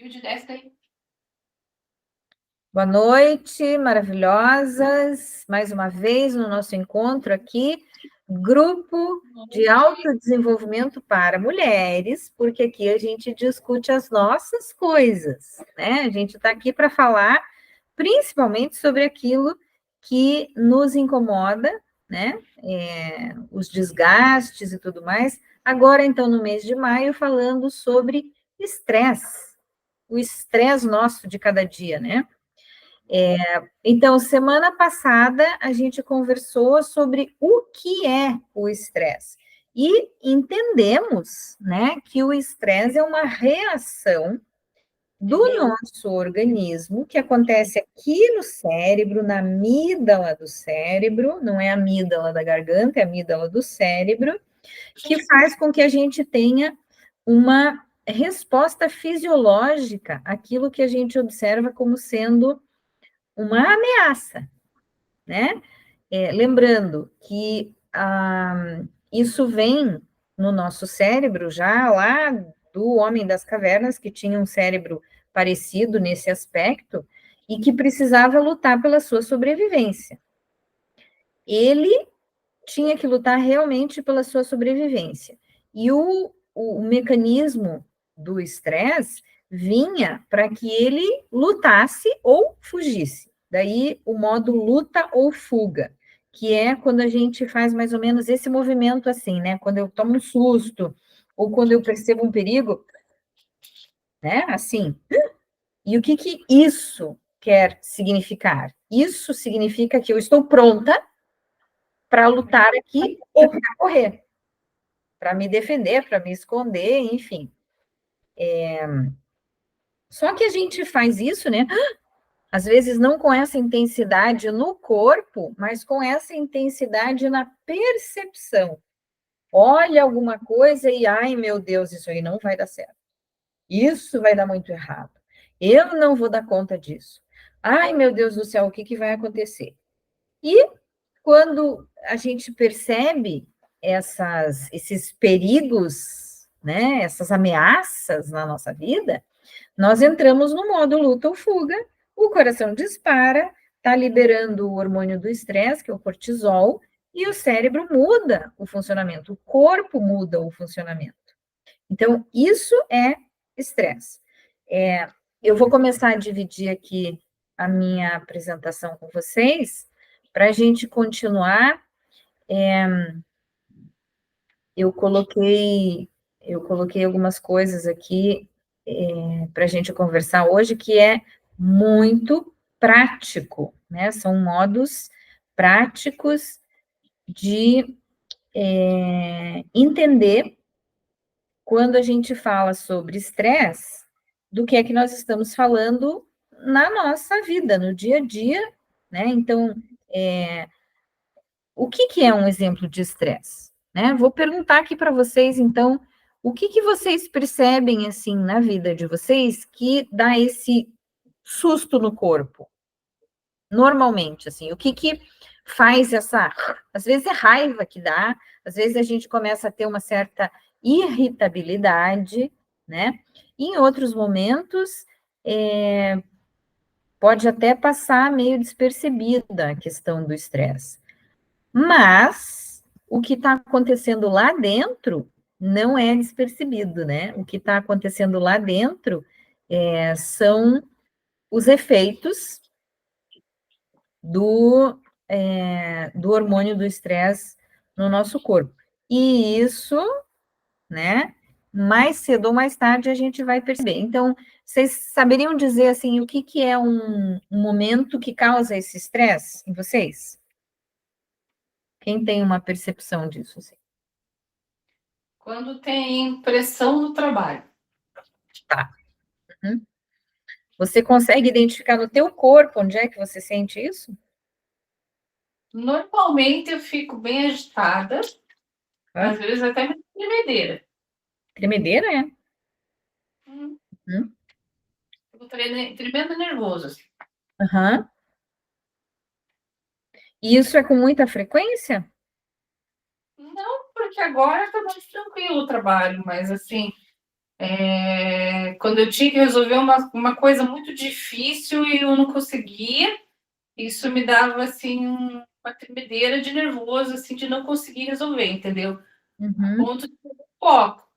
de 10 daí. Boa noite, maravilhosas. Mais uma vez no nosso encontro aqui, Grupo de Autodesenvolvimento para Mulheres, porque aqui a gente discute as nossas coisas, né? A gente está aqui para falar principalmente sobre aquilo que nos incomoda, né? Os desgastes e tudo mais. Agora, então, no mês de maio, falando sobre estresse, o estresse nosso de cada dia, né? Então, semana passada a gente conversou sobre o que é o estresse e entendemos, né, que o estresse é uma reação do nosso organismo que acontece aqui no cérebro, na amígdala do cérebro, não é a amígdala da garganta, é a amígdala do cérebro, que faz com que a gente tenha uma resposta fisiológica àquilo que a gente observa como sendo uma ameaça, né? Lembrando que isso vem no nosso cérebro já lá do homem das cavernas, que tinha um cérebro parecido nesse aspecto e que precisava lutar pela sua sobrevivência. Ele tinha que lutar realmente pela sua sobrevivência. E o mecanismo do estresse vinha para que ele lutasse ou fugisse. Daí o modo luta ou fuga, que é quando a gente faz mais ou menos esse movimento assim, né? Quando eu tomo um susto, ou quando eu percebo um perigo, né? Assim. E o que que isso quer significar? Isso significa que eu estou pronta para lutar aqui ou para correr, para me defender, para me esconder, enfim. Só que a gente faz isso, né? Às vezes não com essa intensidade no corpo, mas com essa intensidade na percepção. Olha alguma coisa e, ai meu Deus, isso aí não vai dar certo. Isso vai dar muito errado. Eu não vou dar conta disso. Ai meu Deus do céu, o que que vai acontecer? E quando a gente percebe esses perigos, né, essas ameaças na nossa vida, nós entramos no modo luta ou fuga, o coração dispara, está liberando o hormônio do estresse, que é o cortisol, e o cérebro muda o funcionamento, o corpo muda o funcionamento. Então, isso é estresse. Eu vou começar a dividir aqui a minha apresentação com vocês, para a gente continuar. Eu coloquei, eu coloquei algumas coisas aqui para a gente conversar hoje, que é muito prático, né? São modos práticos de entender quando a gente fala sobre estresse, do que é que nós estamos falando na nossa vida, no dia a dia, né? Então, o que que é um exemplo de estresse? Né? Vou perguntar aqui para vocês, então, o que que vocês percebem, assim, na vida de vocês que dá esse susto no corpo? Normalmente, assim, o que que faz essa... Às vezes é raiva que dá, às vezes a gente começa a ter uma certa irritabilidade, né? Em outros momentos, pode até passar meio despercebida a questão do estresse. Mas o que está acontecendo lá dentro não é despercebido, né? O que está acontecendo lá dentro são os efeitos do hormônio do estresse no nosso corpo. E isso, né? Mais cedo ou mais tarde a gente vai perceber. Então, vocês saberiam dizer assim o que, que é um momento que causa esse estresse em vocês? Quem tem uma percepção disso? Assim? Quando tem pressão no trabalho. Tá. Uhum. Você consegue identificar no teu corpo onde é que você sente isso? Normalmente eu fico bem agitada, Hã? às vezes até meio tremedeira. Tremedeira, é? Uhum. Fico tremendo nervoso. Assim. Aham. E isso é com muita frequência? Não, porque agora tá mais tranquilo o trabalho, mas assim, Quando eu tinha que resolver uma coisa muito difícil e eu não conseguia, isso me dava assim uma tremedeira de nervoso, assim, de não conseguir resolver, entendeu? A Uhum. ponto de perder o foco.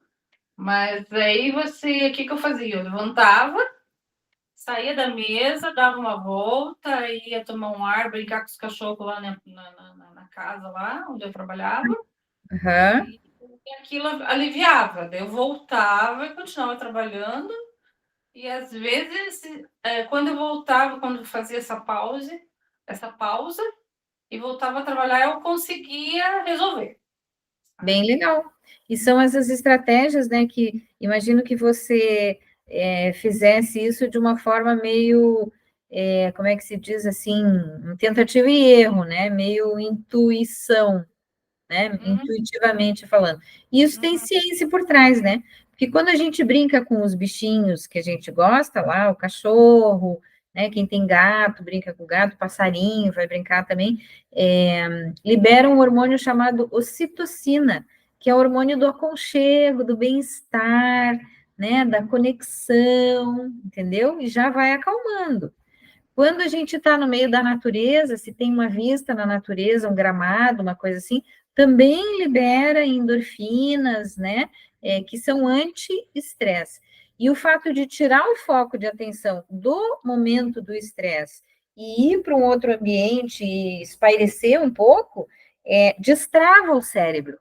Mas aí o que eu fazia? Eu levantava, saía da mesa, dava uma volta, ia tomar um ar, brincar com os cachorros lá na casa, lá onde eu trabalhava, Aham. e aquilo aliviava. Daí eu voltava e continuava trabalhando, e às vezes, quando eu voltava, quando eu fazia essa pausa, e voltava a trabalhar, eu conseguia resolver. Bem legal. E são essas estratégias, né, que imagino que você fizesse isso de uma forma meio, como é que se diz assim, tentativa e erro, né, meio intuição, né, Hum, intuitivamente falando. E isso tem hum, ciência por trás, né? Porque quando a gente brinca com os bichinhos que a gente gosta lá, o cachorro, né, quem tem gato, brinca com o gato, passarinho, vai brincar também, libera um hormônio chamado ocitocina, que é o hormônio do aconchego, do bem-estar, né, da conexão, entendeu? E já vai acalmando. Quando a gente está no meio da natureza, se tem uma vista na natureza, um gramado, uma coisa assim, também libera endorfinas, né? Que são anti-estresse. E o fato de tirar o foco de atenção do momento do estresse e ir para um outro ambiente e espairecer um pouco, destrava o cérebro,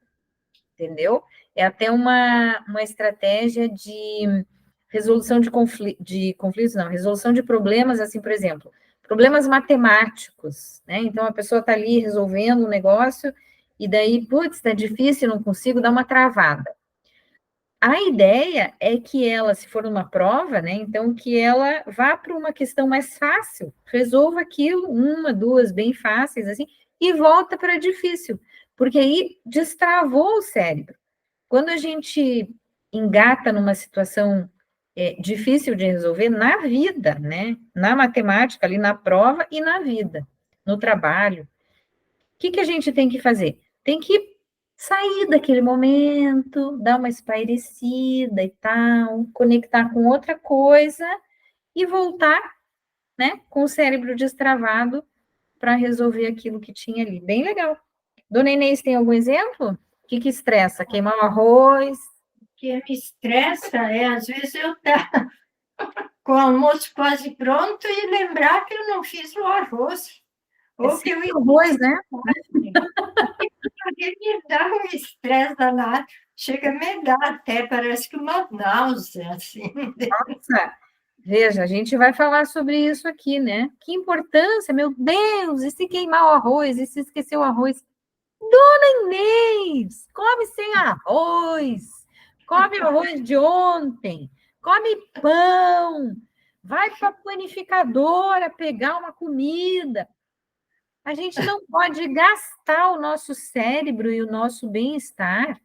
entendeu? É até uma estratégia de resolução de conflitos, não, resolução de problemas, assim, por exemplo, problemas matemáticos, né? Então, a pessoa está ali resolvendo um negócio e daí, putz, está difícil, não consigo, dar uma travada. A ideia é que ela, se for numa prova, né, então que ela vá para uma questão mais fácil, resolva aquilo, uma, duas, bem fáceis, assim, e volta para difícil, porque aí destravou o cérebro. Quando a gente engata numa situação difícil de resolver na vida, né? Na matemática, ali na prova e na vida, no trabalho, o que, que a gente tem que fazer? Tem que sair daquele momento, dar uma espairecida e tal, conectar com outra coisa e voltar, né, com o cérebro destravado para resolver aquilo que tinha ali. Bem legal. Dona Inês, tem algum exemplo? O que estressa? Queimar o arroz? Que me estressa é, às vezes, eu estar com o almoço quase pronto e lembrar que eu não fiz o arroz, É ou que eu sempre arroz, né? esqueci, me dá um estresse danado, chega a me dar até, parece que uma náusea, assim. Nossa, veja, a gente vai falar sobre isso aqui, né? Que importância, meu Deus, e se queimar o arroz, e se esquecer o arroz? Dona Inês, come sem arroz, come o arroz de ontem, come pão, vai para a panificadora pegar uma comida. A gente não pode gastar o nosso cérebro e o nosso bem-estar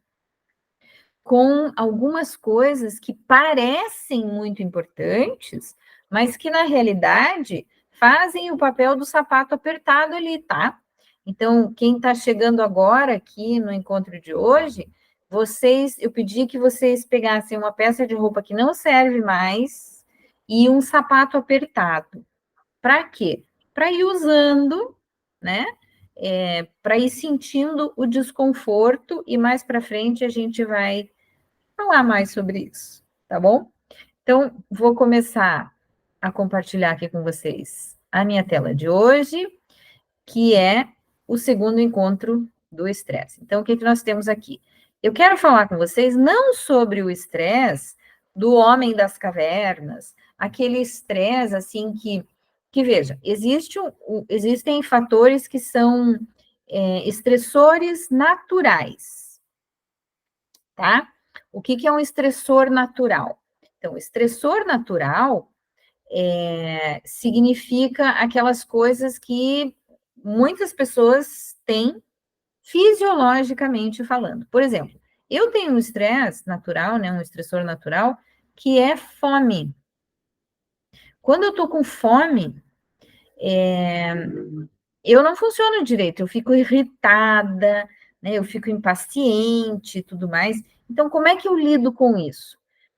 com algumas coisas que parecem muito importantes, mas que na realidade fazem o papel do sapato apertado ali, tá? Então, quem está chegando agora aqui no encontro de hoje, eu pedi que vocês pegassem uma peça de roupa que não serve mais e um sapato apertado. Para quê? Para ir usando, né? Para ir sentindo o desconforto e mais para frente a gente vai falar mais sobre isso, tá bom? Então, vou começar a compartilhar aqui com vocês a minha tela de hoje, que é o segundo encontro do estresse. Então, o que nós temos aqui? Eu quero falar com vocês não sobre o estresse do homem das cavernas, aquele estresse assim que veja, existem fatores que são estressores naturais, tá? O que é um estressor natural? Então, estressor natural significa aquelas coisas que muitas pessoas têm fisiologicamente falando. Por exemplo, eu tenho um estresse natural, né, um estressor natural, que é fome. Quando eu tô com fome, eu não funciono direito, eu fico irritada, né, eu fico impaciente e tudo mais. Então, como é que eu lido com isso?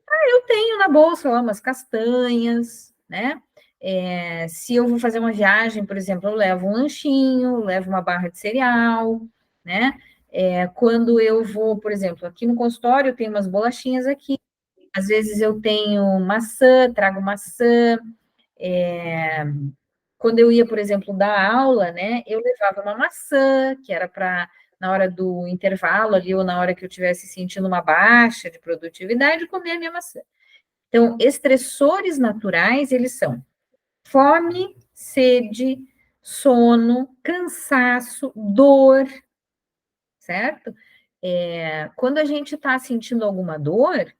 Eu tenho na bolsa lá umas castanhas, né? Se eu vou fazer uma viagem, por exemplo, eu levo um lanchinho, levo uma barra de cereal, né? Quando eu vou, por exemplo, aqui no consultório, eu tenho umas bolachinhas aqui. Às vezes eu tenho maçã, trago maçã. Quando eu ia, por exemplo, dar aula, né? Eu levava uma maçã, que era para, na hora do intervalo ali, ou na hora que eu estivesse sentindo uma baixa de produtividade, comer a minha maçã. Então, estressores naturais, eles são fome, sede, sono, cansaço, dor, certo? Quando a gente está sentindo alguma dor,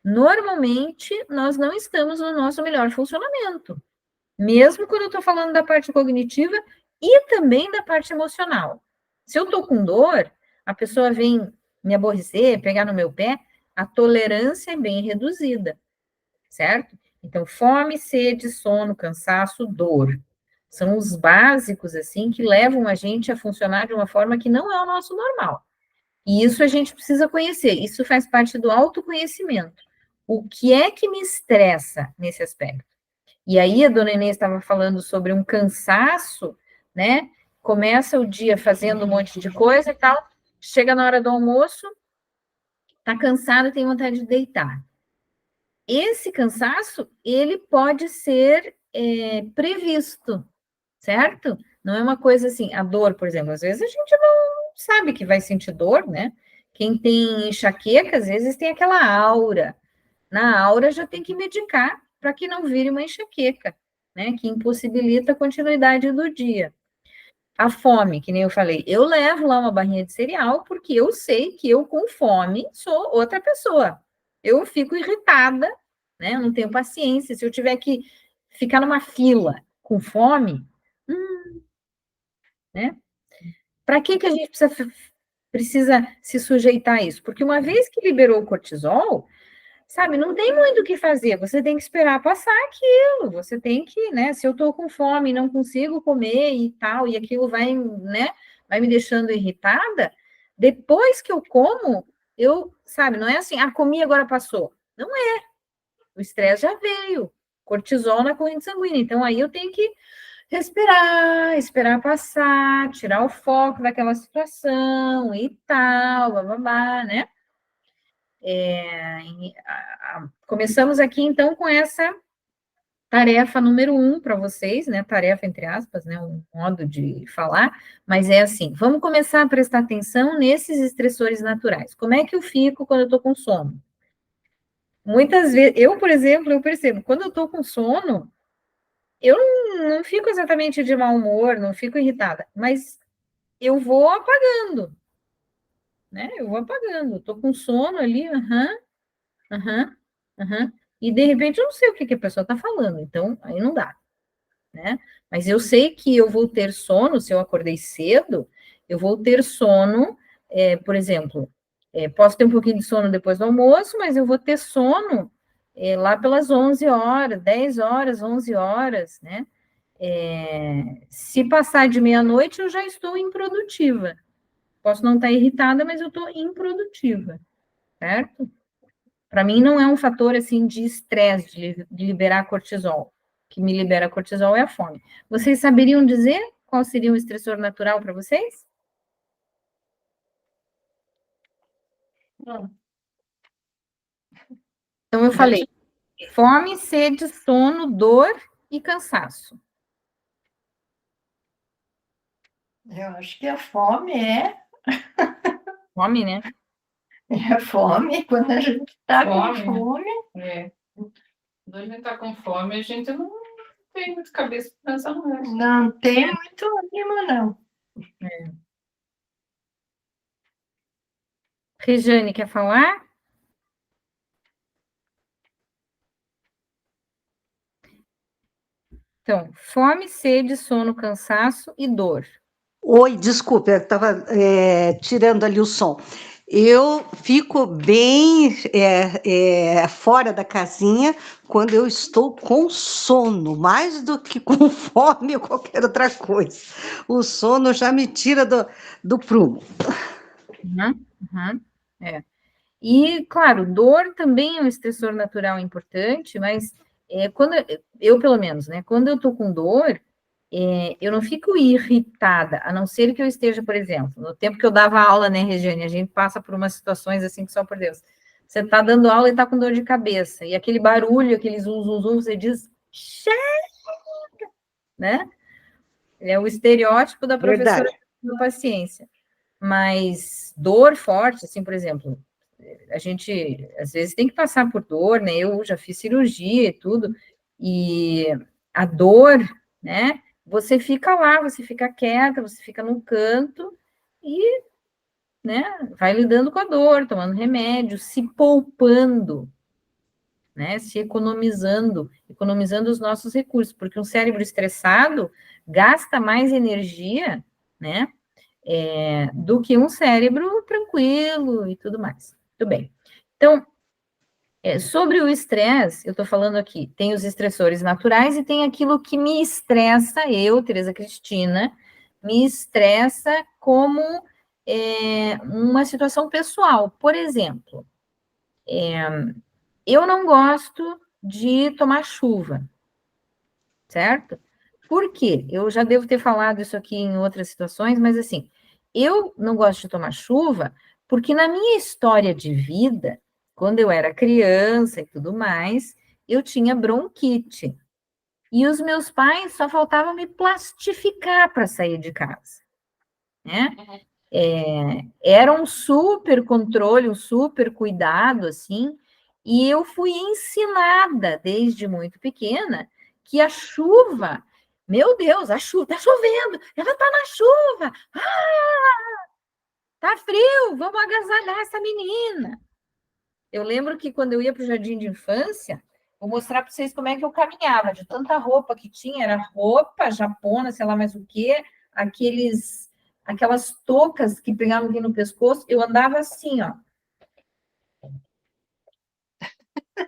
normalmente nós não estamos no nosso melhor funcionamento. Mesmo quando eu estou falando da parte cognitiva e também da parte emocional. Se eu estou com dor, a pessoa vem me aborrecer, pegar no meu pé, a tolerância é bem reduzida, certo? Então, fome, sede, sono, cansaço, dor. São os básicos, assim, que levam a gente a funcionar de uma forma que não é o nosso normal. E isso a gente precisa conhecer. Isso faz parte do autoconhecimento. O que é que me estressa nesse aspecto? E aí a dona Inês estava falando sobre um cansaço, né? Começa o dia fazendo um monte de coisa e tal, chega na hora do almoço, tá cansado e tem vontade de deitar. Esse cansaço, ele pode ser previsto, certo? Não é uma coisa assim, a dor, por exemplo, às vezes a gente não sabe que vai sentir dor, né? Quem tem enxaqueca, às vezes tem aquela aura. Na aura já tem que medicar para que não vire uma enxaqueca, né? Que impossibilita a continuidade do dia. A fome, que nem eu falei, eu levo lá uma barrinha de cereal porque eu sei que eu com fome sou outra pessoa. Eu fico irritada, né? Eu não tenho paciência. Se eu tiver que ficar numa fila com fome, né? Para que a gente precisa se sujeitar a isso? Porque uma vez que liberou o cortisol, sabe, não tem muito o que fazer, você tem que esperar passar aquilo, você tem que, né, se eu tô com fome e não consigo comer e tal, e aquilo vai, né, vai me deixando irritada, depois que eu como, sabe, não é assim, comi, agora passou. Não é, o estresse já veio, cortisol na corrente sanguínea, então aí eu tenho que respirar, esperar passar, tirar o foco daquela situação e tal, blá, blá, blá, né? Começamos aqui, então, com essa tarefa número 1 para vocês, né? Tarefa, entre aspas, né? Um modo de falar, mas é assim, vamos começar a prestar atenção nesses estressores naturais. Como é que eu fico quando eu estou com sono? Muitas vezes, eu, por exemplo, eu percebo, quando eu estou com sono, eu não fico exatamente de mau humor, não fico irritada, mas eu vou apagando, né? Eu vou apagando, estou com sono ali, aham, aham. E de repente eu não sei o que a pessoa está falando, então aí não dá, né? Mas eu sei que eu vou ter sono, se eu acordei cedo, eu vou ter sono, por exemplo, posso ter um pouquinho de sono depois do almoço, mas eu vou ter sono lá pelas 11 horas, 10 horas, 11 horas, né? Se passar de meia-noite, eu já estou improdutiva. Posso não estar irritada, mas eu estou improdutiva, certo? Para mim, não é um fator assim de estresse, de liberar cortisol. O que me libera cortisol é a fome. Vocês saberiam dizer qual seria um estressor natural para vocês? Não. Então, eu falei fome, sede, sono, dor e cansaço. Eu acho que a fome Fome, né? é fome quando a gente está com fome. Quando a gente está com fome, a gente não tem muita cabeça para pensar no resto. Não tem muito ânimo, não. Regiane, quer falar? Então, fome, sede, sono, cansaço e dor. Oi, desculpe, eu estava tirando ali o som. Eu fico bem fora da casinha quando eu estou com sono, mais do que com fome ou qualquer outra coisa. O sono já me tira do prumo. Uhum, uhum, E, claro, dor também é um estressor natural importante, mas quando eu, pelo menos, né, quando eu tô com dor, eu não fico irritada, a não ser que eu esteja, por exemplo, no tempo que eu dava aula, né, Regiane, a gente passa por umas situações assim que só por Deus. Você está dando aula e está com dor de cabeça, e aquele barulho, aquele zum, zum, zum, você diz, chega, né? É o estereótipo da professora Verdade. com paciência. Mas dor forte, assim, por exemplo, a gente às vezes tem que passar por dor, né? Eu já fiz cirurgia e tudo, e a dor, né? Você fica lá, você fica quieta, você fica num canto e, né, vai lidando com a dor, tomando remédio, se poupando, né? Se economizando, economizando os nossos recursos, porque um cérebro estressado gasta mais energia, né? Do que um cérebro tranquilo e tudo mais. Tudo bem. Então, sobre o estresse, eu estou falando aqui, tem os estressores naturais e tem aquilo que me estressa, eu, Tereza Cristina, me estressa como uma situação pessoal. Por exemplo, eu não gosto de tomar chuva, certo? Por quê? Eu já devo ter falado isso aqui em outras situações, mas assim, eu não gosto de tomar chuva porque na minha história de vida, quando eu era criança e tudo mais, eu tinha bronquite. E os meus pais só faltavam me plastificar para sair de casa, né? Era um super controle, um super cuidado, assim, e eu fui ensinada desde muito pequena que a chuva, meu Deus, a chuva, tá chovendo, ela tá na chuva, tá frio, vamos agasalhar essa menina. Eu lembro que quando eu ia para o jardim de infância, vou mostrar para vocês como é que eu caminhava, de tanta roupa que tinha, era roupa japona, sei lá mais o quê, aquelas toucas que pegavam aqui no pescoço, eu andava assim, ó.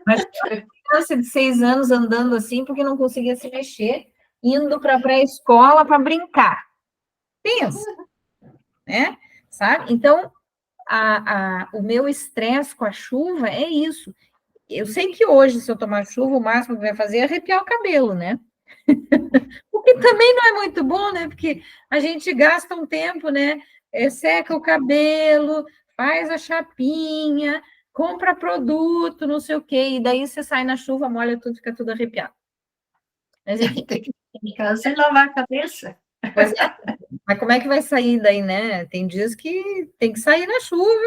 Mas criança de 6 anos andando assim, porque não conseguia se mexer, indo para a pré-escola para brincar. Pensa, né? Sabe? Então, o meu estresse com a chuva é isso. Eu sei que hoje, se eu tomar chuva, o máximo que vai fazer é arrepiar o cabelo, né? O que também não é muito bom, né? Porque a gente gasta um tempo, né? Seca o cabelo, faz a chapinha, compra produto, não sei o quê, e daí você sai na chuva, molha tudo, fica tudo arrepiado. Mas enfim. Tem que ir em casa e lavar a cabeça. Mas, mas como é que vai sair daí, né? Tem dias que tem que sair na chuva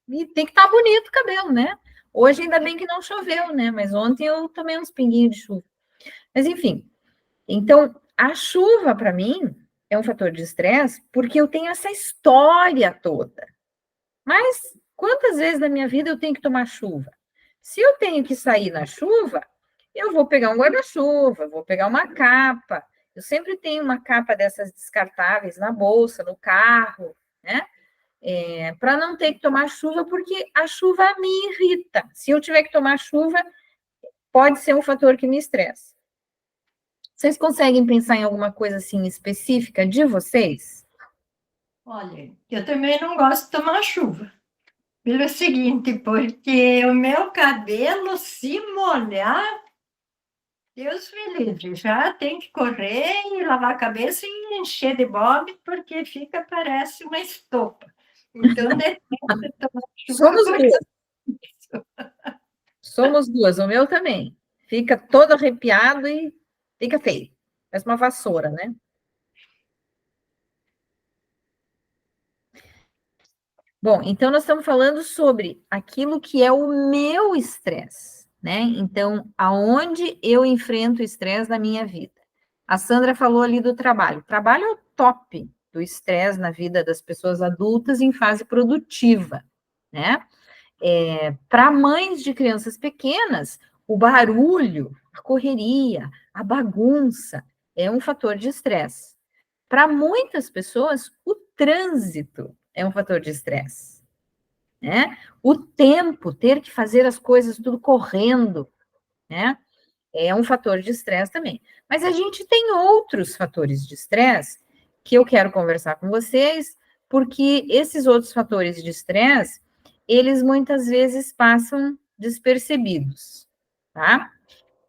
e tem que estar bonito o cabelo, né? Hoje ainda bem que não choveu, né? Mas ontem eu tomei uns pinguinhos de chuva. Mas enfim, então a chuva para mim é um fator de estresse porque eu tenho essa história toda. Mas quantas vezes na minha vida eu tenho que tomar chuva? Se eu tenho que sair na chuva, eu vou pegar um guarda-chuva, vou pegar uma capa. Eu sempre tenho uma capa dessas descartáveis na bolsa, no carro, né? Para não ter que tomar chuva, porque a chuva me irrita. Se eu tiver que tomar chuva, pode ser um fator que me estressa. Vocês conseguem pensar em alguma coisa assim específica de vocês? Olha, eu também não gosto de tomar chuva. Pelo seguinte, porque o meu cabelo, se molhar, Deus me livre, já tem que correr e lavar a cabeça e encher de bob, porque fica, parece uma estopa. Então, depende de tomar chuva. Somos duas. Somos duas, o meu também. Fica todo arrepiado e fica feio. Parece uma vassoura, né? Bom, então nós estamos falando sobre aquilo que é o meu estresse, né? Então, aonde eu enfrento o estresse na minha vida? A Sandra falou ali do trabalho. O trabalho é o top do estresse na vida das pessoas adultas em fase produtiva, né? Para mães de crianças pequenas, o barulho, a correria, a bagunça é um fator de estresse. Para muitas pessoas, o trânsito é um fator de estresse, né? O tempo, ter que fazer as coisas tudo correndo, né? É um fator de estresse também. Mas a gente tem outros fatores de estresse que eu quero conversar com vocês, porque esses outros fatores de estresse, eles muitas vezes passam despercebidos, tá?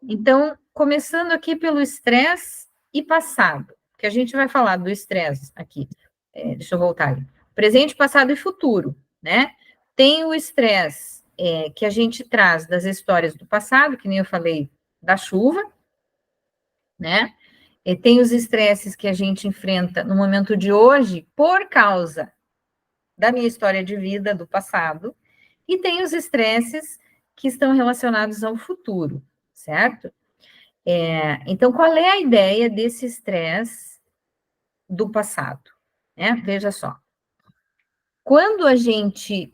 Então, começando aqui pelo estresse e passado, que a gente vai falar do estresse aqui. Deixa eu voltar ali. Presente, passado e futuro, né? Tem o estresse que a gente traz das histórias do passado, que nem eu falei da chuva, né? E tem os estresses que a gente enfrenta no momento de hoje por causa da minha história de vida do passado, e tem os estresses que estão relacionados ao futuro, certo? Então, qual é a ideia desse estresse do passado? Veja só. Quando a gente,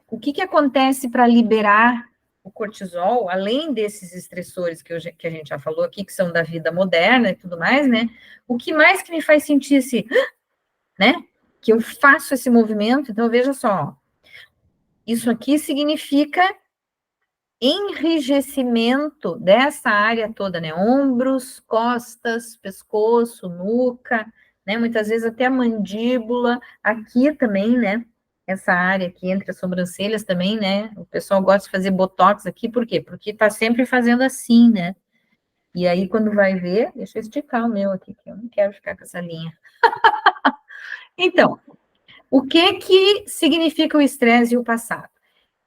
o que acontece para liberar o cortisol, além desses estressores que a gente já falou aqui, que são da vida moderna e tudo mais, né? O que mais que me faz sentir esse, né? Que eu faço esse movimento, então veja só, isso aqui significa enrijecimento dessa área toda, né? Ombros, costas, pescoço, nuca, né? Muitas vezes até a mandíbula, aqui também, né? Essa área aqui entre as sobrancelhas também, né? O pessoal gosta de fazer botox aqui, por quê? Porque tá sempre fazendo assim, né? E aí, quando vai ver, deixa eu esticar o meu aqui, que eu não quero ficar com essa linha. Então, o que significa o estresse e o passado?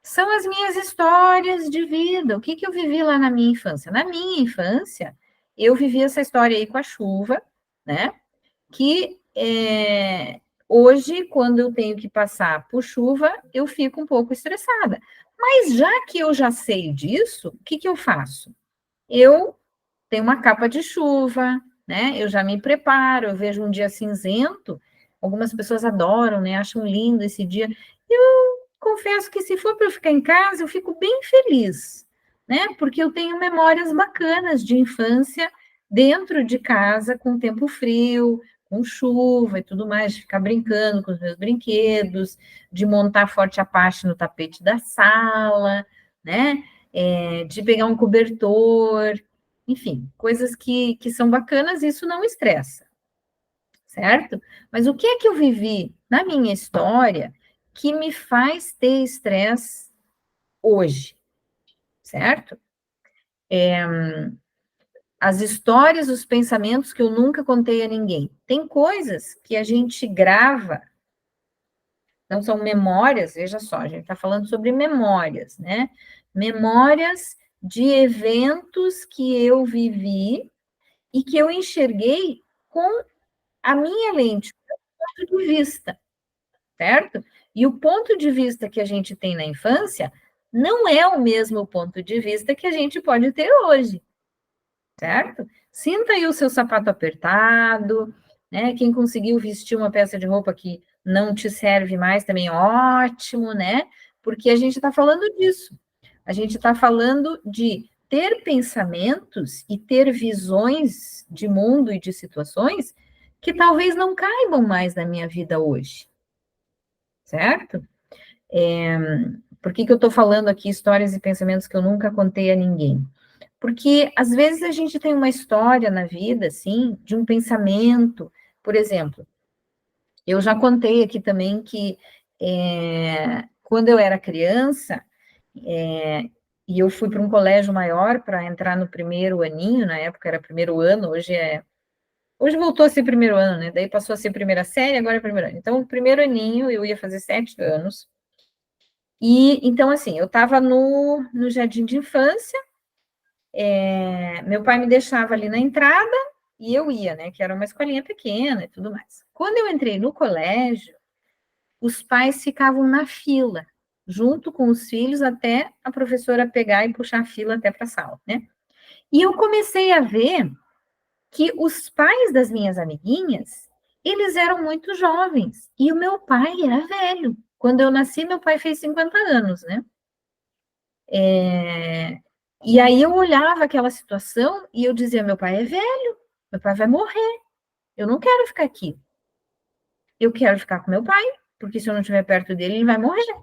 São as minhas histórias de vida. O que eu vivi lá na minha infância? Na minha infância, eu vivi essa história aí com a chuva, né? Que hoje, quando eu tenho que passar por chuva, eu fico um pouco estressada. Mas já que eu já sei disso, o que eu faço? Eu tenho uma capa de chuva, né? Eu já me preparo, eu vejo um dia cinzento, algumas pessoas adoram, né? Acham lindo esse dia. Eu confesso que se for para eu ficar em casa, eu fico bem feliz, né? Porque eu tenho memórias bacanas de infância dentro de casa, com tempo frio, com chuva e tudo mais, de ficar brincando com os meus brinquedos, de montar forte Apache no tapete da sala, né? De pegar um cobertor, enfim, coisas que são bacanas, isso não estressa, certo? Mas o que é que eu vivi na minha história que me faz ter estresse hoje, certo? As histórias, os pensamentos que eu nunca contei a ninguém. Tem coisas que a gente grava, não são memórias, veja só, a gente está falando sobre memórias, né? Memórias de eventos que eu vivi e que eu enxerguei com a minha lente, o ponto de vista, certo? E o ponto de vista que a gente tem na infância não é o mesmo ponto de vista que a gente pode ter hoje, certo? Sinta aí o seu sapato apertado, né? Quem conseguiu vestir uma peça de roupa que não te serve mais também, ótimo, né? Porque a gente está falando disso. A gente está falando de ter pensamentos e ter visões de mundo e de situações que talvez não caibam mais na minha vida hoje, certo? Por que eu estou falando aqui histórias e pensamentos que eu nunca contei a ninguém? Porque às vezes a gente tem uma história na vida, assim, de um pensamento, por exemplo, eu já contei aqui também que quando eu era criança, e eu fui para um colégio maior para entrar no primeiro aninho, na época era primeiro ano, hoje voltou a ser primeiro ano, né? Daí passou a ser primeira série, agora é primeiro ano. Então, o primeiro aninho, eu ia fazer 7 anos. E, então, assim, eu estava no jardim de infância, meu pai me deixava ali na entrada e eu ia, né? Que era uma escolinha pequena e tudo mais. Quando eu entrei no colégio, os pais ficavam na fila, junto com os filhos, até a professora pegar e puxar a fila até para a sala, né? E eu comecei a ver que os pais das minhas amiguinhas, eles eram muito jovens, e o meu pai era velho. Quando eu nasci, meu pai fez 50 anos, né? E aí eu olhava aquela situação e eu dizia, meu pai é velho, meu pai vai morrer, eu não quero ficar aqui. Eu quero ficar com meu pai, porque se eu não estiver perto dele, ele vai morrer.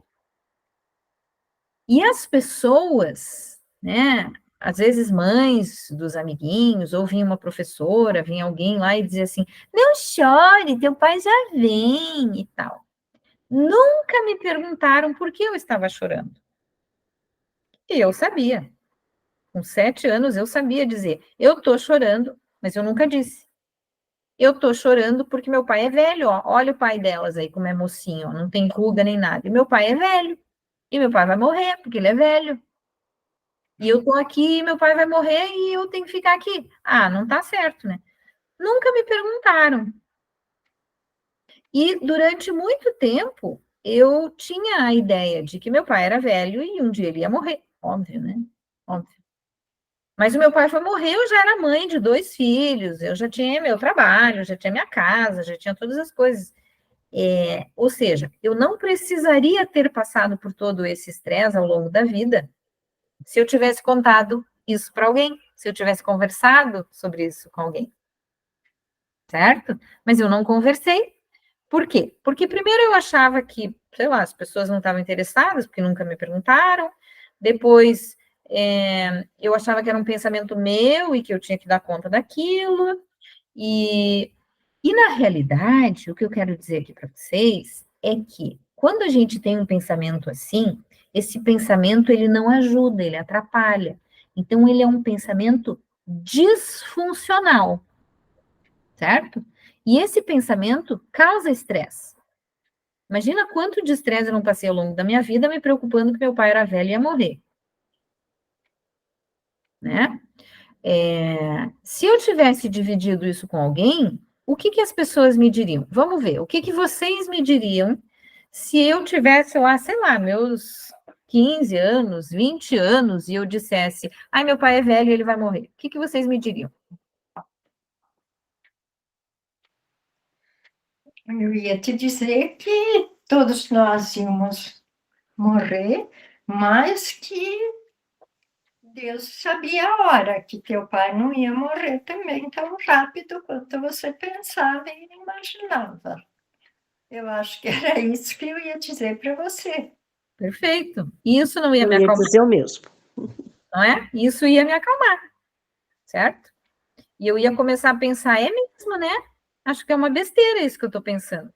E as pessoas, né, às vezes mães dos amiguinhos, ou vinha uma professora, vinha alguém lá e dizia assim, não chore, teu pai já vem e tal. Nunca me perguntaram por que eu estava chorando. E eu sabia. Com 7 anos, eu sabia dizer, eu estou chorando, mas eu nunca disse. Eu estou chorando porque meu pai é velho, ó. Olha o pai delas aí, como é mocinho, ó, não tem ruga nem nada. E meu pai é velho. E meu pai vai morrer, porque ele é velho. E eu estou aqui, e meu pai vai morrer e eu tenho que ficar aqui. Ah, não tá certo, né? Nunca me perguntaram. E durante muito tempo, eu tinha a ideia de que meu pai era velho e um dia ele ia morrer. Óbvio, né? Óbvio. Mas o meu pai foi morrer, eu já era mãe de 2 filhos, eu já tinha meu trabalho, já tinha minha casa, já tinha todas as coisas. Ou seja, eu não precisaria ter passado por todo esse estresse ao longo da vida se eu tivesse contado isso para alguém, se eu tivesse conversado sobre isso com alguém, certo? Mas eu não conversei. Por quê? Porque primeiro eu achava que, sei lá, as pessoas não estavam interessadas, porque nunca me perguntaram. Depois, eu achava que era um pensamento meu e que eu tinha que dar conta daquilo. E na realidade, o que eu quero dizer aqui para vocês é que quando a gente tem um pensamento assim, esse pensamento ele não ajuda, ele atrapalha. Então, ele é um pensamento disfuncional, certo? E esse pensamento causa estresse. Imagina quanto de estresse eu não passei ao longo da minha vida me preocupando que meu pai era velho e ia morrer, né? Se eu tivesse dividido isso com alguém, o que as pessoas me diriam? Vamos ver, o que vocês me diriam se eu tivesse lá, sei lá, meus 15 anos, 20 anos, e eu dissesse, ai, meu pai é velho e ele vai morrer. O que vocês me diriam? Eu ia te dizer que todos nós íamos morrer, mas que Deus sabia a hora que teu pai não ia morrer também tão rápido quanto você pensava e imaginava. Eu acho que era isso que eu ia dizer para você. Perfeito. Isso não ia Eu me ia acalmar, dizer o mesmo. não é? Isso ia me acalmar, certo? E eu ia começar a pensar, é mesmo, né? Acho que é uma besteira isso que eu estou pensando.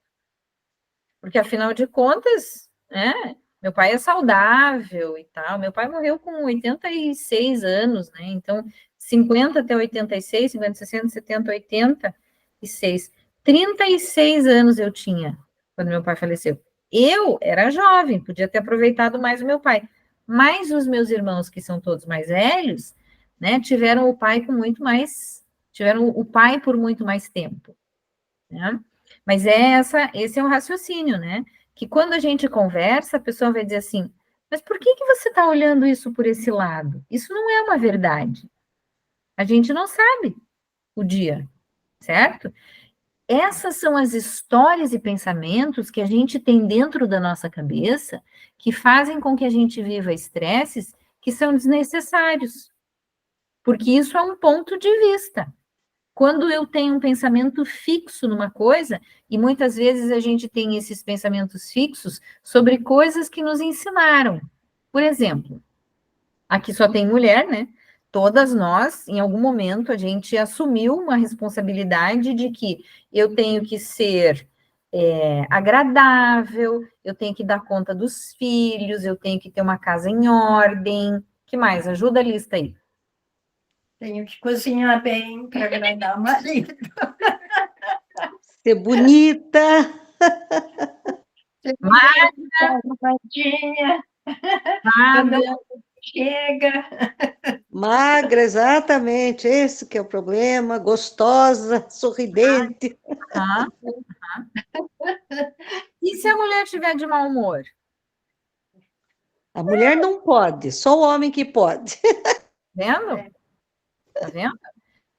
Porque, afinal de contas, né? Meu pai é saudável e tal. Meu pai morreu com 86 anos, né? Então, 50 até 86, 50, 60, 70, 86. 36 anos eu tinha quando meu pai faleceu. Eu era jovem, podia ter aproveitado mais o meu pai. Mas os meus irmãos, que são todos mais velhos, né, tiveram o pai com muito mais, tiveram o pai por muito mais tempo, né? Mas esse é o raciocínio, né? Que quando a gente conversa, a pessoa vai dizer assim, mas por que você está olhando isso por esse lado? Isso não é uma verdade. A gente não sabe o dia, certo? Essas são as histórias e pensamentos que a gente tem dentro da nossa cabeça que fazem com que a gente viva estresses que são desnecessários. Porque isso é um ponto de vista. Quando eu tenho um pensamento fixo numa coisa, e muitas vezes a gente tem esses pensamentos fixos sobre coisas que nos ensinaram. Por exemplo, aqui só tem mulher, né? Todas nós, em algum momento, a gente assumiu uma responsabilidade de que eu tenho que ser agradável, eu tenho que dar conta dos filhos, eu tenho que ter uma casa em ordem. Que mais? Ajuda a lista aí. Tenho que cozinhar bem para agradar o marido. Ser bonita. Arrumadinha, Nada. quando chega. Magra, exatamente. Esse que é o problema. Gostosa, sorridente. Tá? E se a mulher estiver de mau humor? A mulher não pode, só o homem que pode. Vendo? Tá vendo?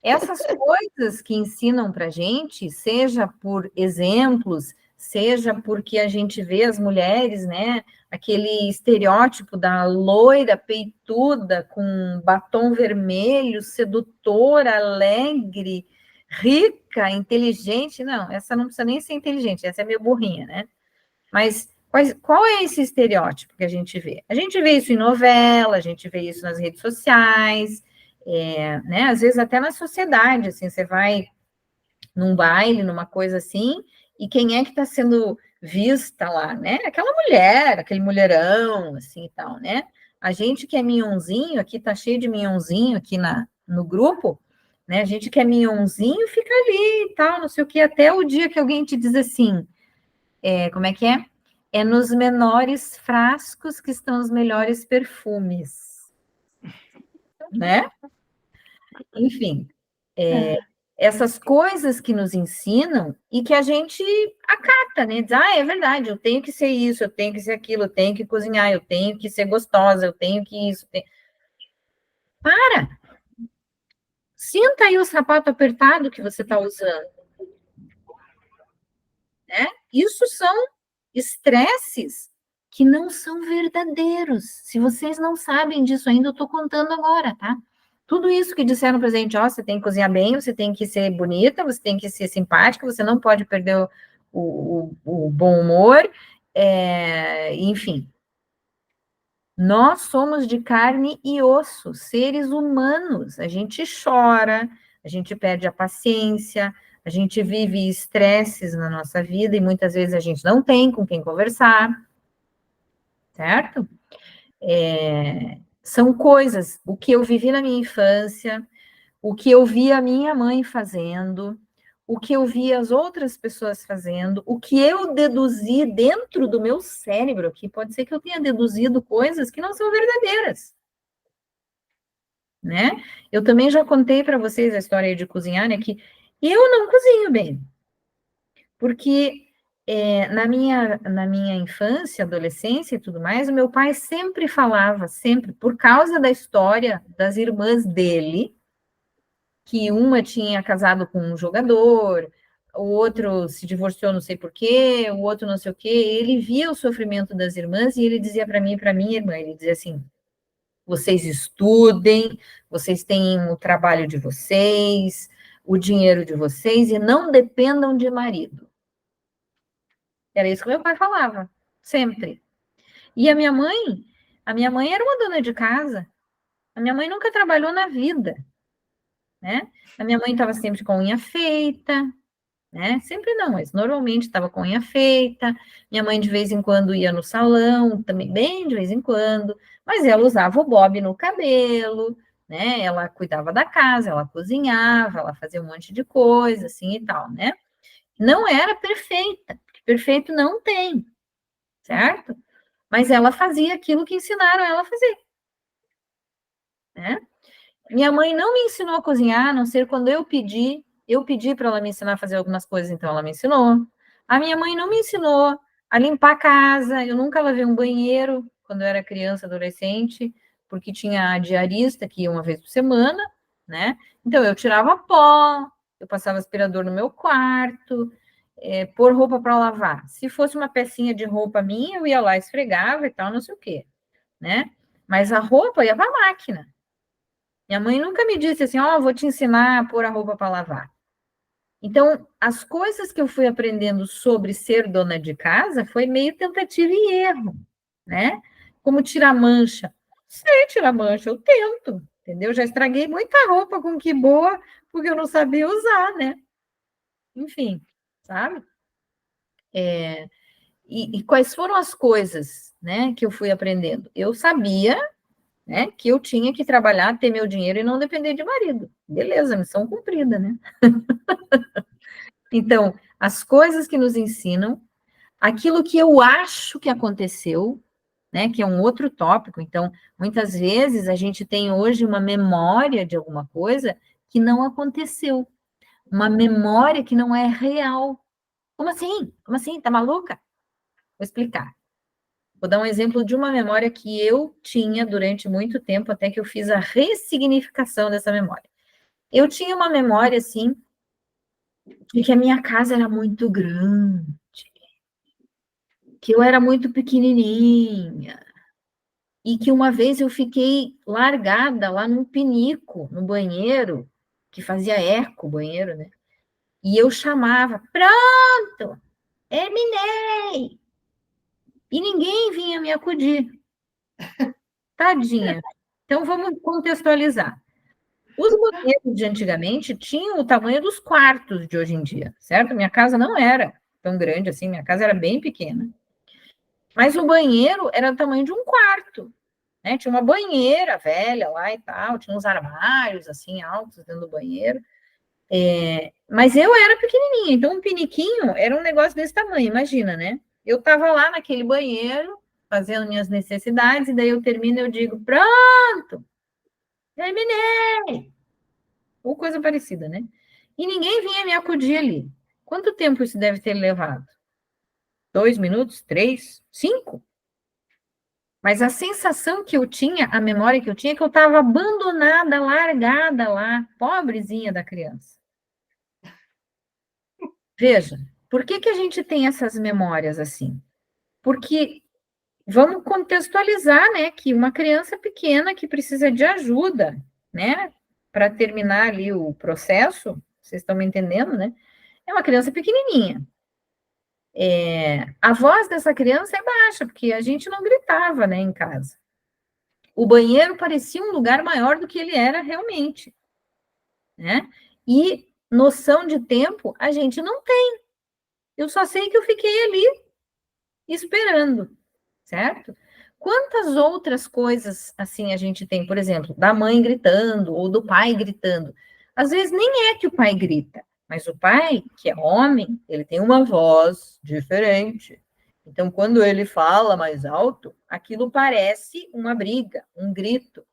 Essas coisas que ensinam para gente, seja por exemplos, seja porque a gente vê as mulheres, né? Aquele estereótipo da loira peituda com batom vermelho, sedutora, alegre, rica, inteligente. Não, essa não precisa nem ser inteligente, essa é meio burrinha, né? Mas qual é esse estereótipo que a gente vê? A gente vê isso em novela, a gente vê isso nas redes sociais, né? Às vezes até na sociedade, assim, você vai num baile, numa coisa assim, e quem é que está sendo vista lá, né? Aquela mulher, aquele mulherão, assim e tal, né? A gente que é minhonzinho, aqui tá cheio de minhonzinho aqui no grupo, né? A gente que é minhonzinho fica ali e tal, não sei o que, até o dia que alguém te diz assim, como é que é? É nos menores frascos que estão os melhores perfumes, né? Enfim, essas coisas que nos ensinam e que a gente acata, né? Diz, é verdade, eu tenho que ser isso, eu tenho que ser aquilo, eu tenho que cozinhar, eu tenho que ser gostosa, eu tenho que isso. Para! Sinta aí o sapato apertado que você está usando, né? Isso são estresses que não são verdadeiros. Se vocês não sabem disso ainda, eu estou contando agora, tá? Tudo isso que disseram pra gente, você tem que cozinhar bem, você tem que ser bonita, você tem que ser simpática, você não pode perder o bom humor, enfim. Nós somos de carne e osso, seres humanos. A gente chora, a gente perde a paciência, a gente vive estresses na nossa vida e muitas vezes a gente não tem com quem conversar, certo? São coisas, o que eu vivi na minha infância, o que eu vi a minha mãe fazendo, o que eu vi as outras pessoas fazendo, o que eu deduzi dentro do meu cérebro, que pode ser que eu tenha deduzido coisas que não são verdadeiras, né? Eu também já contei para vocês a história de cozinhar, né, que eu não cozinho bem, porque na minha infância, adolescência e tudo mais, o meu pai sempre falava, sempre, por causa da história das irmãs dele, que uma tinha casado com um jogador, o outro se divorciou não sei por quê, o outro não sei o quê. Ele via o sofrimento das irmãs e ele dizia para mim e para minha irmã, ele dizia assim, vocês estudem, vocês têm o trabalho de vocês, o dinheiro de vocês e não dependam de marido. Era isso que meu pai falava, sempre. E a minha mãe era uma dona de casa. A minha mãe nunca trabalhou na vida, né? A minha mãe estava sempre com unha feita, né? Sempre não, mas normalmente estava com unha feita. Minha mãe de vez em quando ia no salão, também bem de vez em quando, mas ela usava o bob no cabelo, né? Ela cuidava da casa, ela cozinhava, ela fazia um monte de coisa assim e tal, né? Não era perfeita, porque perfeito não tem, certo? Mas ela fazia aquilo que ensinaram ela a fazer, né? Minha mãe não me ensinou a cozinhar, a não ser quando eu pedi para ela me ensinar a fazer algumas coisas, então ela me ensinou. A minha mãe não me ensinou a limpar a casa, eu nunca lavei um banheiro quando eu era criança, adolescente, porque tinha a diarista que ia uma vez por semana, né? Então eu tirava pó, eu passava aspirador no meu quarto, pôr roupa para lavar. Se fosse uma pecinha de roupa minha, eu ia lá, esfregava e tal, não sei o quê, né? Mas a roupa ia para a máquina. Minha mãe nunca me disse assim, vou te ensinar a pôr a roupa para lavar. Então, as coisas que eu fui aprendendo sobre ser dona de casa foi meio tentativa e erro, né? Como tirar mancha. Sei tirar mancha, eu tento, entendeu? Já estraguei muita roupa com que boa, porque eu não sabia usar, né? Enfim, sabe? E quais foram as coisas, né, que eu fui aprendendo? Eu sabia, né, que eu tinha que trabalhar, ter meu dinheiro e não depender de marido. Beleza, missão cumprida, né? Então, as coisas que nos ensinam, aquilo que eu acho que aconteceu, né, que é um outro tópico. Então, muitas vezes a gente tem hoje uma memória de alguma coisa que não aconteceu, uma memória que não é real. Como assim? Como assim? Tá maluca? Vou explicar. Vou dar um exemplo de uma memória que eu tinha durante muito tempo, até que eu fiz a ressignificação dessa memória. Eu tinha uma memória, assim, de que a minha casa era muito grande, que eu era muito pequenininha, e que uma vez eu fiquei largada lá num pinico, no banheiro, que fazia eco o banheiro, né? E eu chamava, pronto, terminei! E ninguém vinha me acudir. Tadinha. Então, vamos contextualizar. Os banheiros de antigamente tinham o tamanho dos quartos de hoje em dia, certo? Minha casa não era. tão grande assim, minha casa era bem pequena. Mas o banheiro era do tamanho de um quarto, né? Tinha uma banheira velha lá e tal, tinha uns armários assim altos dentro do banheiro. Mas eu era pequenininha, então um piniquinho era um negócio desse tamanho, imagina, né? Eu tava lá naquele banheiro, fazendo minhas necessidades, e daí eu termino e eu digo, pronto, terminei! Ou coisa parecida, né? E ninguém vinha me acudir ali. Quanto tempo isso deve ter levado? 2 minutos? 3? 5? Mas a sensação que eu tinha, a memória que eu tinha, é que eu estava abandonada, largada lá, pobrezinha da criança. Veja, por que que a gente tem essas memórias assim? Porque vamos contextualizar, né, que uma criança pequena que precisa de ajuda, né, para terminar ali o processo, vocês estão me entendendo, né? É uma criança pequenininha. A voz dessa criança é baixa, porque a gente não gritava, né, em casa. O banheiro parecia um lugar maior do que ele era realmente, né? E noção de tempo a gente não tem. Eu só sei que eu fiquei ali esperando, certo? Quantas outras coisas assim a gente tem, por exemplo, da mãe gritando ou do pai gritando? Às vezes nem é que o pai grita, mas o pai, que é homem, ele tem uma voz diferente. Então, quando ele fala mais alto, aquilo parece uma briga, um grito.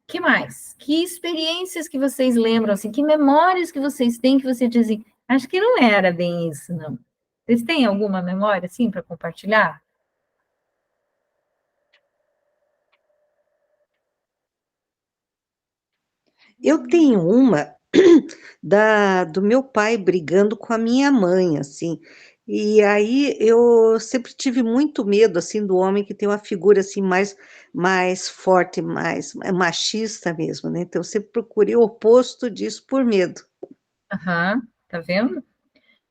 Que mais? Que experiências que vocês lembram, assim, que memórias que vocês têm que você dizem, acho que não era bem isso, não. Vocês têm alguma memória, assim, para compartilhar? Eu tenho uma do meu pai brigando com a minha mãe, assim. E aí eu sempre tive muito medo, assim, do homem que tem uma figura, assim, mais forte, mais machista mesmo, né? Então eu sempre procurei o oposto disso por medo. Aham, tá vendo?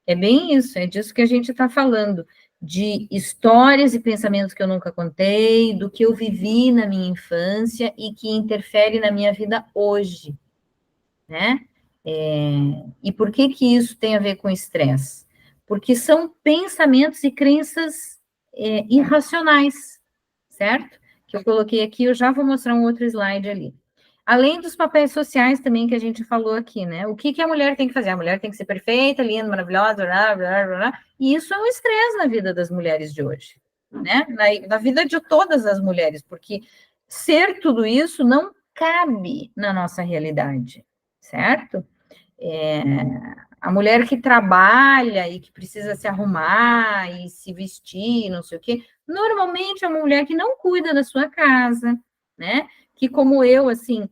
É bem isso, é disso que a gente está falando, de histórias e pensamentos que eu nunca contei, do que eu vivi na minha infância e que interfere na minha vida hoje, né? E por que que isso tem a ver com estresse? Porque são pensamentos e crenças irracionais, certo? Que eu coloquei aqui, eu já vou mostrar um outro slide ali. Além dos papéis sociais também que a gente falou aqui, né? O que que a mulher tem que fazer? A mulher tem que ser perfeita, linda, maravilhosa, blá, blá, blá, blá. E isso é um estresse na vida das mulheres de hoje, né? Na vida de todas as mulheres, porque ser tudo isso não cabe na nossa realidade, certo? A mulher que trabalha e que precisa se arrumar e se vestir, não sei o quê, normalmente é uma mulher que não cuida da sua casa, né? Que como eu, assim,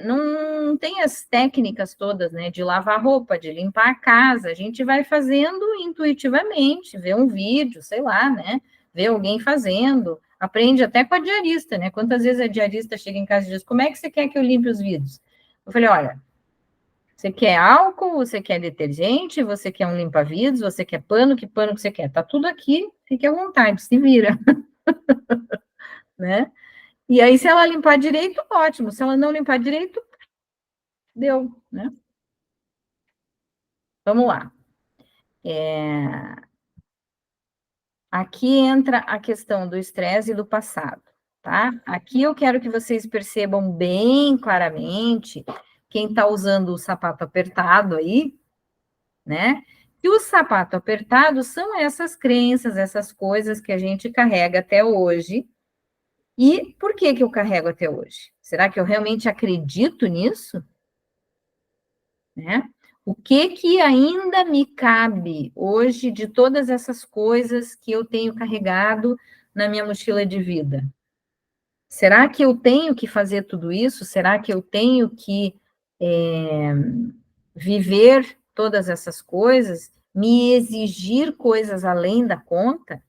não tem as técnicas todas, né? De lavar roupa, de limpar a casa, a gente vai fazendo intuitivamente, vê um vídeo, sei lá, né? Vê alguém fazendo, aprende até com a diarista, né? Quantas vezes a diarista chega em casa e diz, como é que você quer que eu limpe os vidros? Eu falei, olha, você quer álcool, você quer detergente, você quer um limpa-vidros, você quer pano, que pano que você quer? Tá tudo aqui, fique à vontade, se vira, né? E aí, se ela limpar direito, ótimo. Se ela não limpar direito, deu, né? Vamos lá. Aqui entra a questão do estresse e do passado, tá? Aqui eu quero que vocês percebam bem claramente, quem está usando o sapato apertado aí, né? E o sapato apertado são essas crenças, essas coisas que a gente carrega até hoje. E por que que eu carrego até hoje? Será que eu realmente acredito nisso? Né? O que que ainda me cabe hoje de todas essas coisas que eu tenho carregado na minha mochila de vida? Será que eu tenho que fazer tudo isso? Será que eu tenho que viver todas essas coisas? Me exigir coisas além da conta?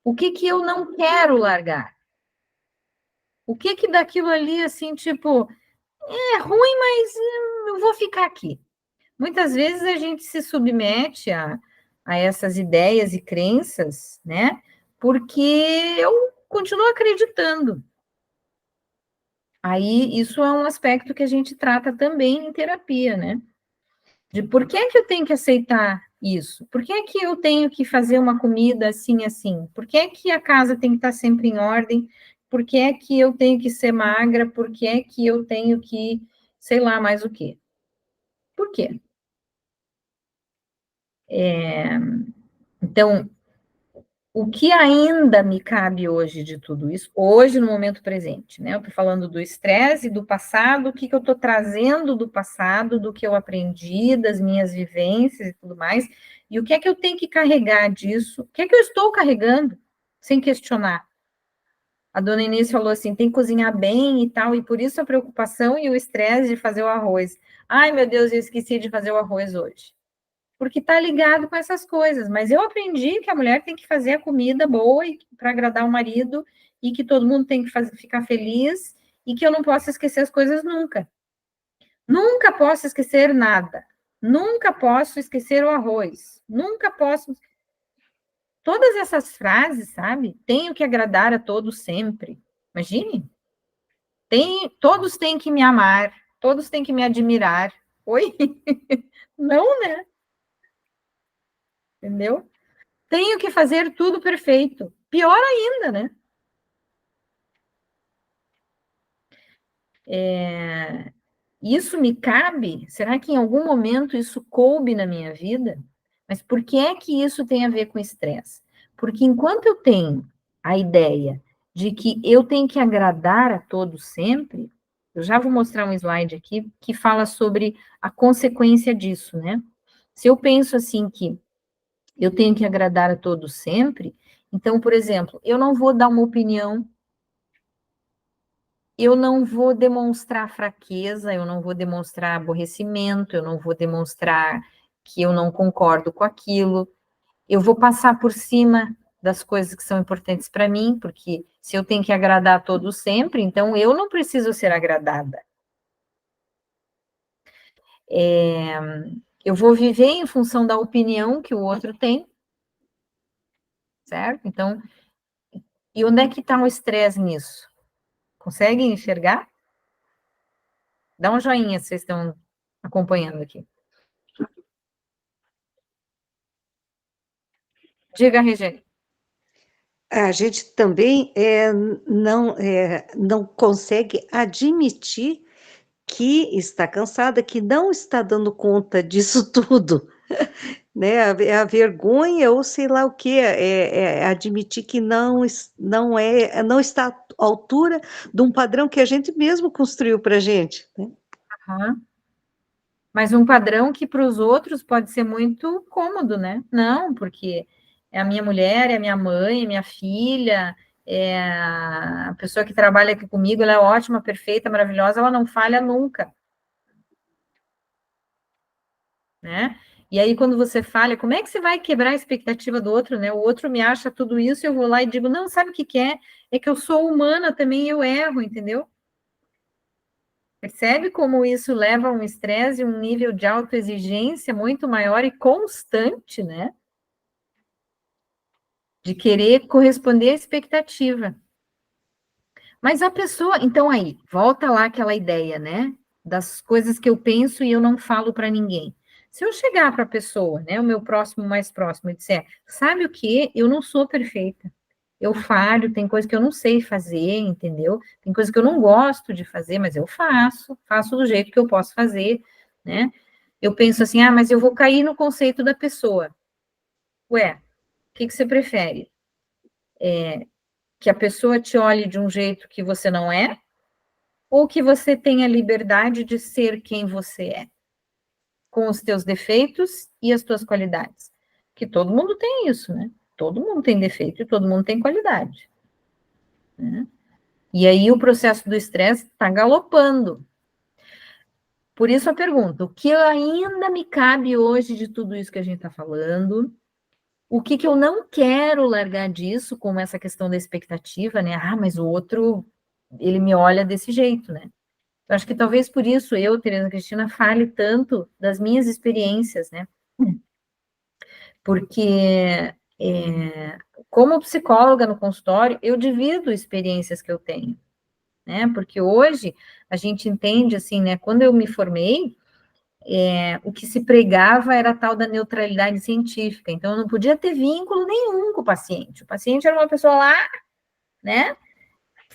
O que que eu não quero largar? O que que daquilo ali, assim, tipo, é ruim, mas eu vou ficar aqui. Muitas vezes a gente se submete a essas ideias e crenças, né? Porque eu continuo acreditando. Aí, isso é um aspecto que a gente trata também em terapia, né? de por que eu tenho que aceitar isso? Por que eu tenho que fazer uma comida assim, assim? Por que a casa tem que estar sempre em ordem? Por que eu tenho que ser magra? Por que eu tenho que, sei lá, mais o quê? Por quê? Então, o que ainda me cabe hoje de tudo isso, hoje no momento presente, né? Eu estou falando do estresse, do passado, o que eu estou trazendo do passado, do que eu aprendi, das minhas vivências e tudo mais, e o que é que eu tenho que carregar disso, o que é que eu estou carregando, sem questionar. A dona Inês falou assim, tem que cozinhar bem e tal, e por isso a preocupação e o estresse de fazer o arroz. Ai, meu Deus, eu esqueci de fazer o arroz hoje. Porque está ligado com essas coisas. Mas eu aprendi que a mulher tem que fazer a comida boa para agradar o marido e que todo mundo tem que ficar feliz e que eu não posso esquecer as coisas nunca. Nunca posso esquecer nada. Nunca posso esquecer o arroz. Nunca posso. Todas essas frases, sabe? Tenho que agradar a todos sempre. Imagine. Todos têm que me amar. Todos têm que me admirar. Oi? Não, né? Entendeu? Tenho que fazer tudo perfeito. Pior ainda, né? Isso me cabe? Será que em algum momento isso coube na minha vida? Mas por que é que isso tem a ver com estresse? Porque enquanto eu tenho a ideia de que eu tenho que agradar a todos sempre, eu já vou mostrar um slide aqui que fala sobre a consequência disso, né? Se eu penso assim que eu tenho que agradar a todos sempre, então, por exemplo, eu não vou dar uma opinião, eu não vou demonstrar fraqueza, eu não vou demonstrar aborrecimento, eu não vou demonstrar que eu não concordo com aquilo, eu vou passar por cima das coisas que são importantes para mim, porque se eu tenho que agradar a todos sempre, então eu não preciso ser agradada. Eu vou viver em função da opinião que o outro tem, certo? Então, e onde é que está o estresse nisso? Conseguem enxergar? Dá um joinha se vocês estão acompanhando aqui. Diga, Regiane. A gente também não consegue admitir que está cansada, que não está dando conta disso tudo, né? A vergonha ou sei lá o que, é admitir que não está à altura de um padrão que a gente mesmo construiu para a gente, né? Uhum. Mas um padrão que para os outros pode ser muito cômodo, né? Não, porque é a minha mulher, é a minha mãe, é a minha filha, é a pessoa que trabalha aqui comigo, ela é ótima, perfeita, maravilhosa, ela não falha nunca, né? E aí, quando você falha, como é que você vai quebrar a expectativa do outro, né? O outro me acha tudo isso, eu vou lá e digo, não, sabe o que que é? É que eu sou humana também, eu erro, entendeu? Percebe como isso leva a um estresse, um nível de autoexigência muito maior e constante, né? De querer corresponder à expectativa. Mas a pessoa, então aí, volta lá aquela ideia, né? Das coisas que eu penso e eu não falo para ninguém. Se eu chegar para a pessoa, né, o meu próximo mais próximo, e disser, sabe o que? Eu não sou perfeita. Eu falho, tem coisa que eu não sei fazer, entendeu? Tem coisa que eu não gosto de fazer, mas eu faço do jeito que eu posso fazer, né? Eu penso assim, mas eu vou cair no conceito da pessoa. Ué, o que você prefere? Que a pessoa te olhe de um jeito que você não é, ou que você tenha liberdade de ser quem você é, com os teus defeitos e as tuas qualidades? Que todo mundo tem isso, né? Todo mundo tem defeito e todo mundo tem qualidade, né? E aí o processo do estresse está galopando. Por isso a pergunta, o que ainda me cabe hoje de tudo isso que a gente está falando? O que eu não quero largar disso, como essa questão da expectativa, né? Mas o outro, ele me olha desse jeito, né? Eu acho que talvez por isso eu, Tereza Cristina, fale tanto das minhas experiências, né? Porque, como psicóloga no consultório, eu divido experiências que eu tenho, né? Porque hoje a gente entende, assim, né? Quando eu me formei, o que se pregava era a tal da neutralidade científica. Então, eu não podia ter vínculo nenhum com o paciente. O paciente era uma pessoa lá, né,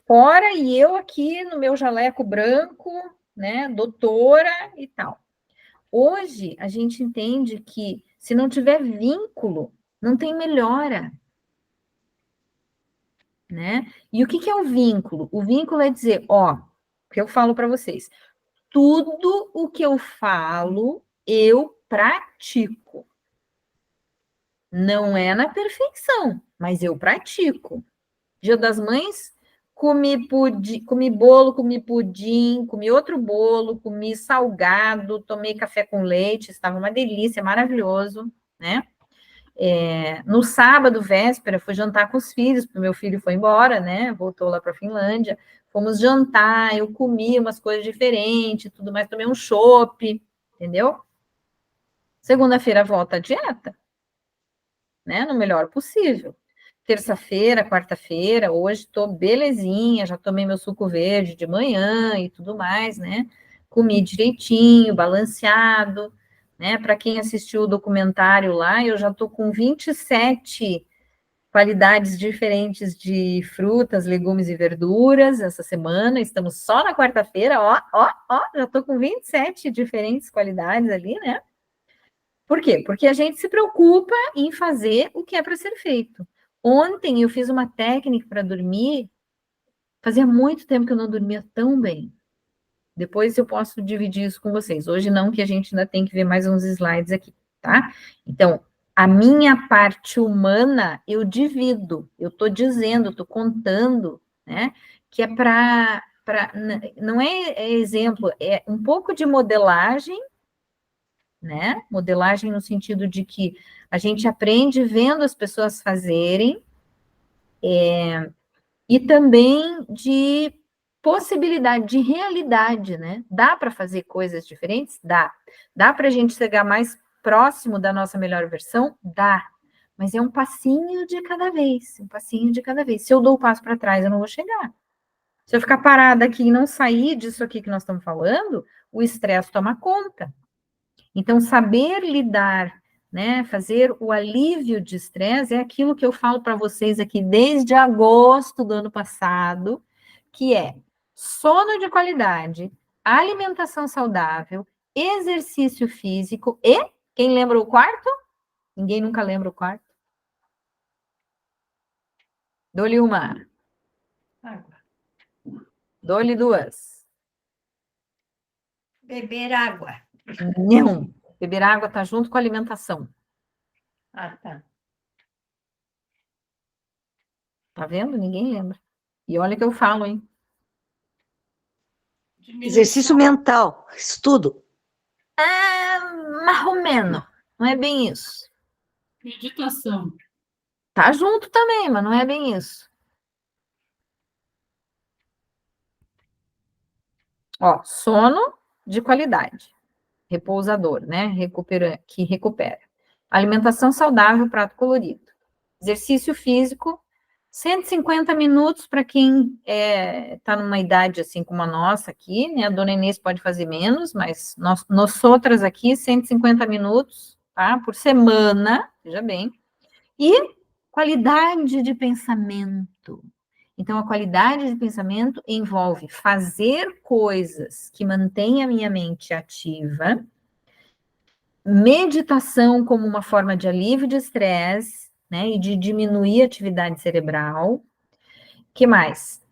fora, e eu aqui no meu jaleco branco, né, doutora e tal. Hoje, a gente entende que se não tiver vínculo, não tem melhora, né? E o que é o vínculo? O vínculo é dizer, ó, o que eu falo para vocês, tudo o que eu falo, eu pratico. Não é na perfeição, mas eu pratico. Dia das Mães, comi pudim, comi bolo, comi pudim, comi outro bolo, comi salgado, tomei café com leite, estava uma delícia, maravilhoso, né? No sábado, véspera, fui jantar com os filhos, porque meu filho foi embora, né? Voltou lá para a Finlândia. Fomos jantar, eu comi umas coisas diferentes, tudo mais, tomei um chopp, entendeu? Segunda-feira volta a dieta, né? No melhor possível. Terça-feira, quarta-feira, hoje estou belezinha, já tomei meu suco verde de manhã e tudo mais, né? Comi direitinho, balanceado, né? Para quem assistiu o documentário lá, eu já estou com 27 qualidades diferentes de frutas, legumes e verduras essa semana. Estamos só na quarta-feira, já estou com 27 diferentes qualidades ali, né? Por quê? Porque a gente se preocupa em fazer o que é para ser feito. Ontem eu fiz uma técnica para dormir, fazia muito tempo que eu não dormia tão bem. Depois eu posso dividir isso com vocês. Hoje não, que a gente ainda tem que ver mais uns slides aqui, tá? Então, a minha parte humana eu divido, eu estou dizendo, estou contando, né? Que é para. Não é exemplo, é um pouco de modelagem, né? Modelagem no sentido de que a gente aprende vendo as pessoas fazerem, e também de possibilidade, de realidade, né? Dá para fazer coisas diferentes? Dá. Dá para a gente chegar mais próximo da nossa melhor versão? Dá. Mas é um passinho de cada vez, um passinho de cada vez. Se eu dou o passo para trás, eu não vou chegar. Se eu ficar parada aqui e não sair disso aqui que nós estamos falando, o estresse toma conta. Então, saber lidar, né, fazer o alívio de estresse é aquilo que eu falo para vocês aqui desde agosto do ano passado, que é sono de qualidade, alimentação saudável, exercício físico e, quem lembra o quarto? Ninguém nunca lembra o quarto? Dou-lhe uma. Água. Dou-lhe duas. Beber água. Não. Beber água está junto com a alimentação. Ah, tá. Tá vendo? Ninguém lembra. E olha que eu falo, hein? Exercício mental, estudo. Mais ou menos. Não é bem isso. Meditação. Tá junto também, mas não é bem isso. Ó, sono de qualidade, repousador, né? Que recupera. Alimentação saudável, prato colorido. Exercício físico, 150 minutos para quem está numa idade assim como a nossa aqui, né? A dona Inês pode fazer menos, mas nós outras aqui, 150 minutos, tá? Por semana, veja bem. E qualidade de pensamento. Então, a qualidade de pensamento envolve fazer coisas que mantêm a minha mente ativa, meditação como uma forma de alívio de estresse, né, e de diminuir a atividade cerebral. Que mais?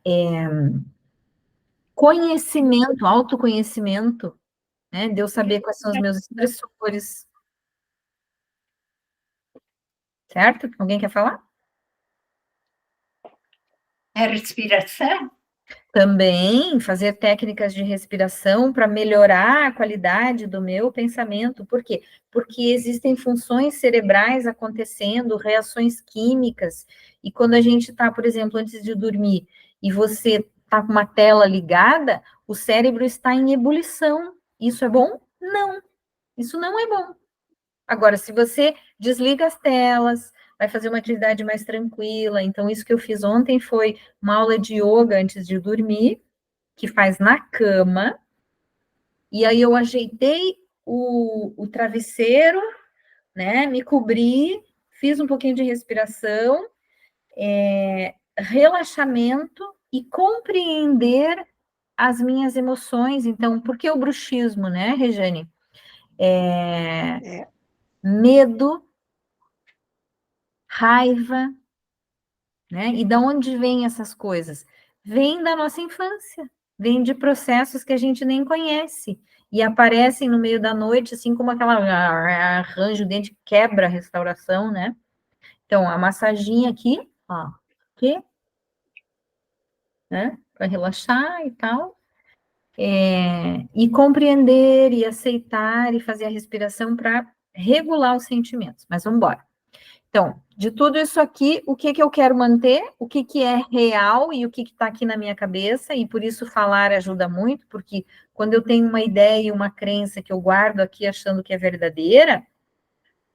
Conhecimento, autoconhecimento, né, de eu saber quais são os meus estressores. Certo? Alguém quer falar? É respiração? Também fazer técnicas de respiração para melhorar a qualidade do meu pensamento. Por quê? Porque existem funções cerebrais acontecendo, reações químicas, e quando a gente está, por exemplo, antes de dormir, e você está com uma tela ligada, o cérebro está em ebulição. Isso é bom? Não. Isso não é bom. Agora, se você desliga as telas, vai fazer uma atividade mais tranquila. Então, isso que eu fiz ontem foi uma aula de yoga antes de dormir, que faz na cama. E aí eu ajeitei o travesseiro, né? Me cobri, fiz um pouquinho de respiração, relaxamento e compreender as minhas emoções. Então, por que o bruxismo, né, Rejane? É. Medo, raiva, né? E da onde vêm essas coisas? Vem da nossa infância, vem de processos que a gente nem conhece e aparecem no meio da noite, assim como aquela arranjo o dente, quebra a restauração, né? Então, a massaginha aqui, ó, aqui, né? Para relaxar e tal. E compreender e aceitar e fazer a respiração para regular os sentimentos. Mas vamos embora. Então, de tudo isso aqui, o que eu quero manter, o que é real e o que está aqui na minha cabeça, e por isso falar ajuda muito, porque quando eu tenho uma ideia e uma crença que eu guardo aqui achando que é verdadeira,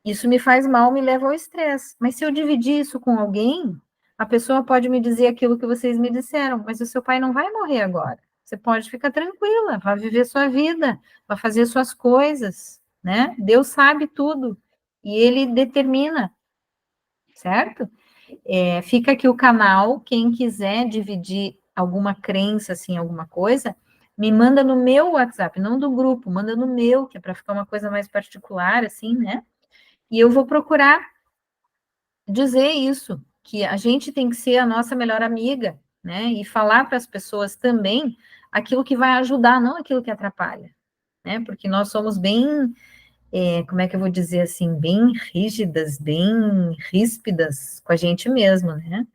isso me faz mal, me leva ao estresse. Mas se eu dividir isso com alguém, a pessoa pode me dizer aquilo que vocês me disseram, mas o seu pai não vai morrer agora. Você pode ficar tranquila, vai viver sua vida, vai fazer suas coisas, né? Deus sabe tudo e Ele determina, certo? Fica aqui o canal, quem quiser dividir alguma crença, assim, alguma coisa, me manda no meu WhatsApp, não do grupo, manda no meu, que é para ficar uma coisa mais particular, assim, né? E eu vou procurar dizer isso, que a gente tem que ser a nossa melhor amiga, né? E falar para as pessoas também aquilo que vai ajudar, não aquilo que atrapalha, né? Porque nós somos bem, como é que eu vou dizer assim, bem rígidas, bem ríspidas com a gente mesmo, né?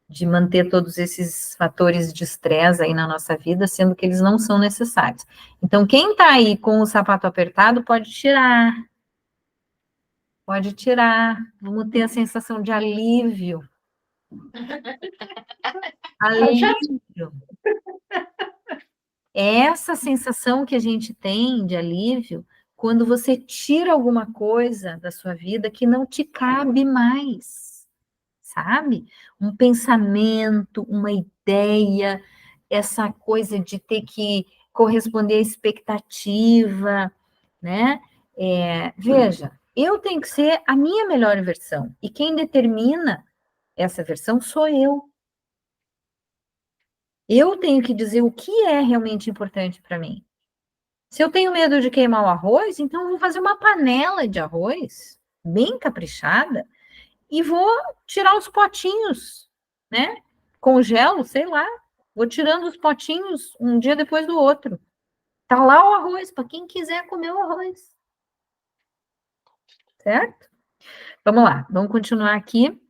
De manter todos esses fatores de estresse aí na nossa vida, sendo que eles não são necessários. Então, quem tá aí com o sapato apertado, pode tirar. Pode tirar. Vamos ter a sensação de alívio. Alívio. É essa sensação que a gente tem de alívio quando você tira alguma coisa da sua vida que não te cabe mais, sabe? Um pensamento, uma ideia, essa coisa de ter que corresponder à expectativa, né? Veja, eu tenho que ser a minha melhor versão, e quem determina essa versão sou eu. Eu tenho que dizer o que é realmente importante para mim. Se eu tenho medo de queimar o arroz, então eu vou fazer uma panela de arroz, bem caprichada, e vou tirar os potinhos, né? Congelo, sei lá, vou tirando os potinhos um dia depois do outro. Tá lá o arroz, para quem quiser comer o arroz. Certo? Vamos lá, vamos continuar aqui.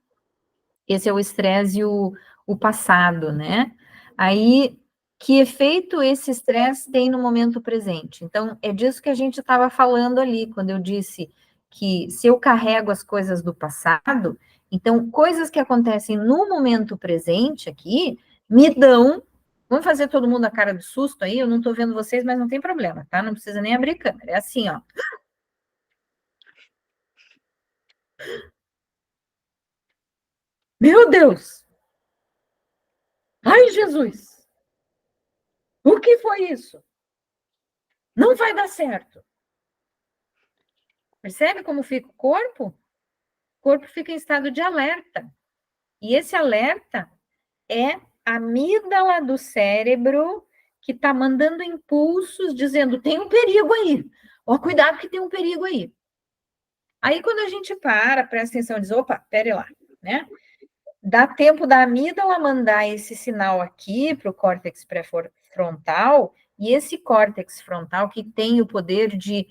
Esse é o estresse e o passado, né? Aí, que efeito esse estresse tem no momento presente? Então, é disso que a gente estava falando ali, quando eu disse que se eu carrego as coisas do passado, então, coisas que acontecem no momento presente aqui, me dão. Vamos fazer todo mundo a cara do susto aí? Eu não estou vendo vocês, mas não tem problema, tá? Não precisa nem abrir câmera. É assim, ó. Meu Deus! Ai, Jesus! O que foi isso? Não vai dar certo. Percebe como fica o corpo? O corpo fica em estado de alerta. E esse alerta é a amígdala do cérebro que está mandando impulsos dizendo, tem um perigo aí. Ó, cuidado que tem um perigo aí. Aí quando a gente presta atenção e diz, opa, pera lá, né? Dá tempo da amígdala mandar esse sinal aqui para o córtex pré-frontal, e esse córtex frontal que tem o poder de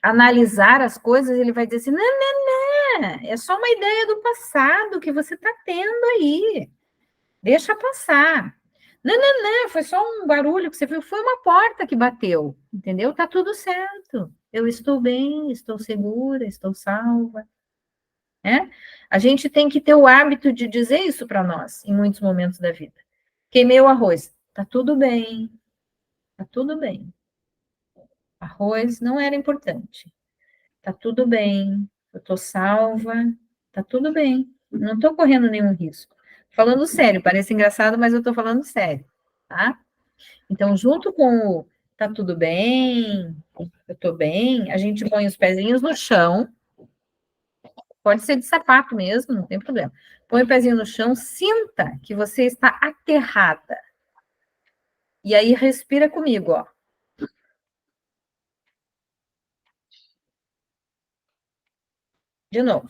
analisar as coisas, ele vai dizer assim, não, é só uma ideia do passado que você está tendo aí, deixa passar. Não, foi só um barulho que você viu, foi uma porta que bateu, entendeu? Tá tudo certo, eu estou bem, estou segura, estou salva. Né? A gente tem que ter o hábito de dizer isso para nós, em muitos momentos da vida. Queimei o arroz, tá tudo bem, tá tudo bem. Arroz não era importante. Tá tudo bem, eu tô salva, tá tudo bem. Não tô correndo nenhum risco. Falando sério, parece engraçado, mas eu tô falando sério, tá? Então, junto com Tá tudo bem? Eu tô bem? A gente põe os pezinhos no chão. Pode ser de sapato mesmo, não tem problema. Põe o pezinho no chão, sinta que você está aterrada. E aí respira comigo, ó. De novo.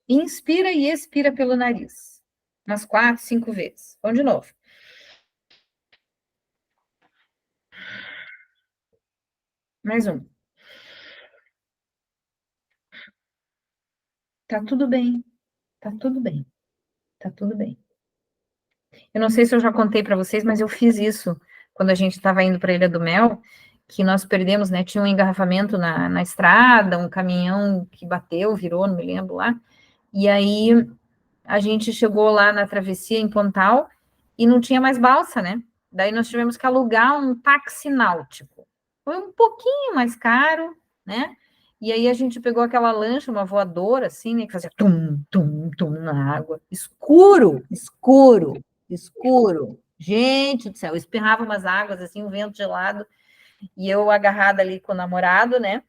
Inspira e expira pelo nariz. Umas 4, 5 vezes. Vamos de novo. Mais um. Tá tudo bem. Tá tudo bem. Tá tudo bem. Eu não sei se eu já contei para vocês, mas eu fiz isso quando a gente estava indo para a Ilha do Mel, que nós perdemos, né? Tinha um engarrafamento na estrada, um caminhão que bateu, virou, não me lembro lá. E aí a gente chegou lá na travessia em Pontal e não tinha mais balsa, né? Daí nós tivemos que alugar um táxi náutico. Foi um pouquinho mais caro, né? E aí a gente pegou aquela lancha, uma voadora, assim, né? Que fazia tum, tum, tum na água. Escuro, escuro, escuro. Gente do céu, espirrava umas águas, assim, um vento gelado. E eu agarrada ali com o namorado, né?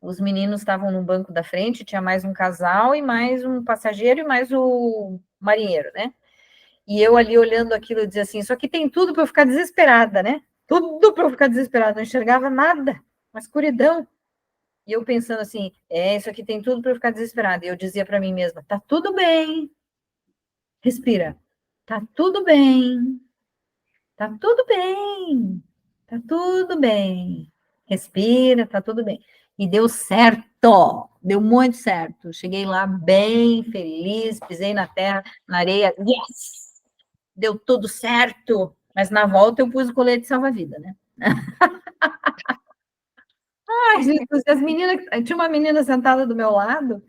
Os meninos estavam no banco da frente, tinha mais um casal e mais um passageiro e mais o marinheiro, né? E eu ali olhando aquilo, eu dizia assim, isso aqui tem tudo para eu ficar desesperada, né? Tudo para eu ficar desesperada, não enxergava nada, uma escuridão. E eu pensando assim, isso aqui tem tudo para eu ficar desesperada. E eu dizia para mim mesma, tá tudo bem. Respira. Tá tudo bem. Tá tudo bem. Tá tudo bem. Respira, tá tudo bem. E deu certo. Deu muito certo. Cheguei lá bem feliz, pisei na terra, na areia. Yes! Deu tudo certo. Mas na volta eu pus o colete salva-vida, né? Ai, Jesus, as meninas, tinha uma menina sentada do meu lado,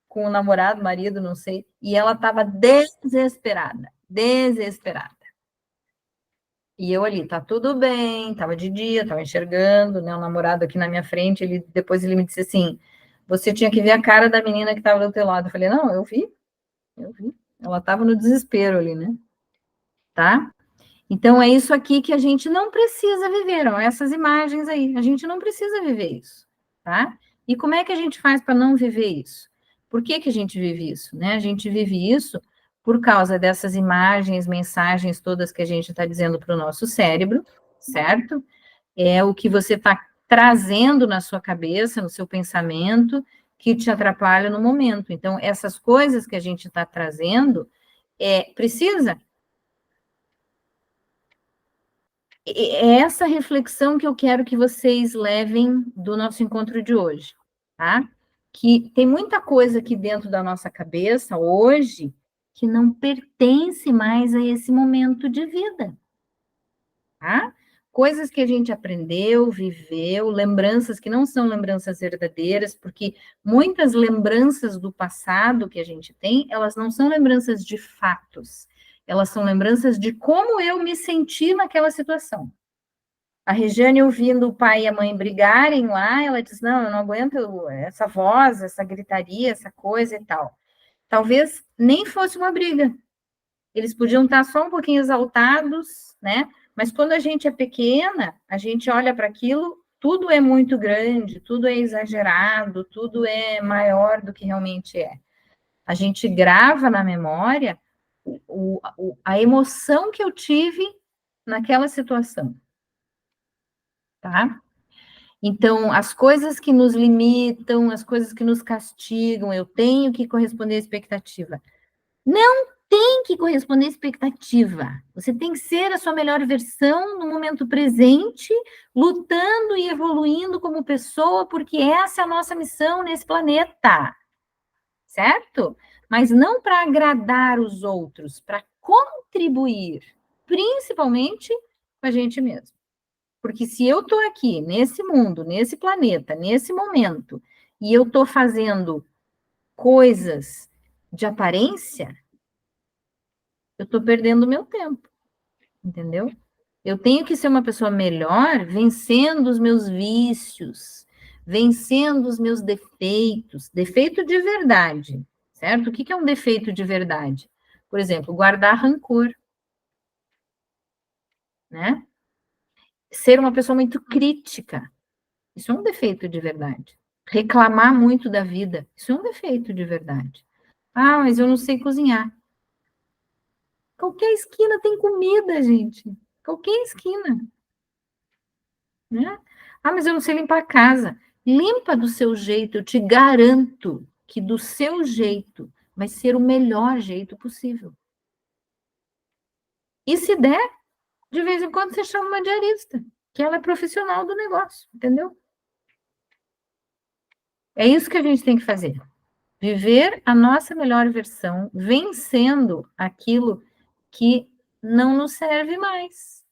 com o namorado, marido, não sei, e ela estava desesperada, desesperada. E eu ali, tá tudo bem, estava de dia, estava enxergando, né, o namorado aqui na minha frente, depois ele me disse assim, você tinha que ver a cara da menina que estava do teu lado. Eu falei, não, eu vi. Ela estava no desespero ali, né? Tá? Então, é isso aqui que a gente não precisa viver, ó, essas imagens aí, a gente não precisa viver isso, tá? E como é que a gente faz para não viver isso? Por que que a gente vive isso, né? A gente vive isso por causa dessas imagens, mensagens todas que a gente está dizendo para o nosso cérebro, certo? É o que você está trazendo na sua cabeça, no seu pensamento, que te atrapalha no momento. Então, essas coisas que a gente está trazendo, precisa. É essa reflexão que eu quero que vocês levem do nosso encontro de hoje, tá? Que tem muita coisa aqui dentro da nossa cabeça hoje que não pertence mais a esse momento de vida, tá? Coisas que a gente aprendeu, viveu, lembranças que não são lembranças verdadeiras, porque muitas lembranças do passado que a gente tem, elas não são lembranças de fatos, elas são lembranças de como eu me senti naquela situação. A Regiane, ouvindo o pai e a mãe brigarem lá, ela diz, não, eu não aguento essa voz, essa gritaria, essa coisa e tal. Talvez nem fosse uma briga. Eles podiam estar só um pouquinho exaltados, né? Mas quando a gente é pequena, a gente olha para aquilo, tudo é muito grande, tudo é exagerado, tudo é maior do que realmente é. A gente grava na memória a emoção que eu tive naquela situação, tá? Então, as coisas que nos limitam, as coisas que nos castigam, eu tenho que corresponder à expectativa. Não tem que corresponder à expectativa. Você tem que ser a sua melhor versão no momento presente, lutando e evoluindo como pessoa, porque essa é a nossa missão nesse planeta, certo? Mas não para agradar os outros, para contribuir, principalmente com a gente mesmo. Porque se eu estou aqui, nesse mundo, nesse planeta, nesse momento, e eu estou fazendo coisas de aparência, eu estou perdendo o meu tempo, entendeu? Eu tenho que ser uma pessoa melhor, vencendo os meus vícios, vencendo os meus defeitos, defeito de verdade, certo? O que é um defeito de verdade? Por exemplo, guardar rancor. né? Ser uma pessoa muito crítica, isso é um defeito de verdade. Reclamar muito da vida, isso é um defeito de verdade. Ah, mas eu não sei cozinhar. Qualquer esquina tem comida, gente. Qualquer esquina, né? Ah, mas eu não sei limpar a casa. Limpa do seu jeito, eu te garanto que do seu jeito vai ser o melhor jeito possível. E se der, de vez em quando você chama uma diarista, que ela é profissional do negócio, entendeu? É isso que a gente tem que fazer. Viver a nossa melhor versão, vencendo aquilo que não nos serve mais.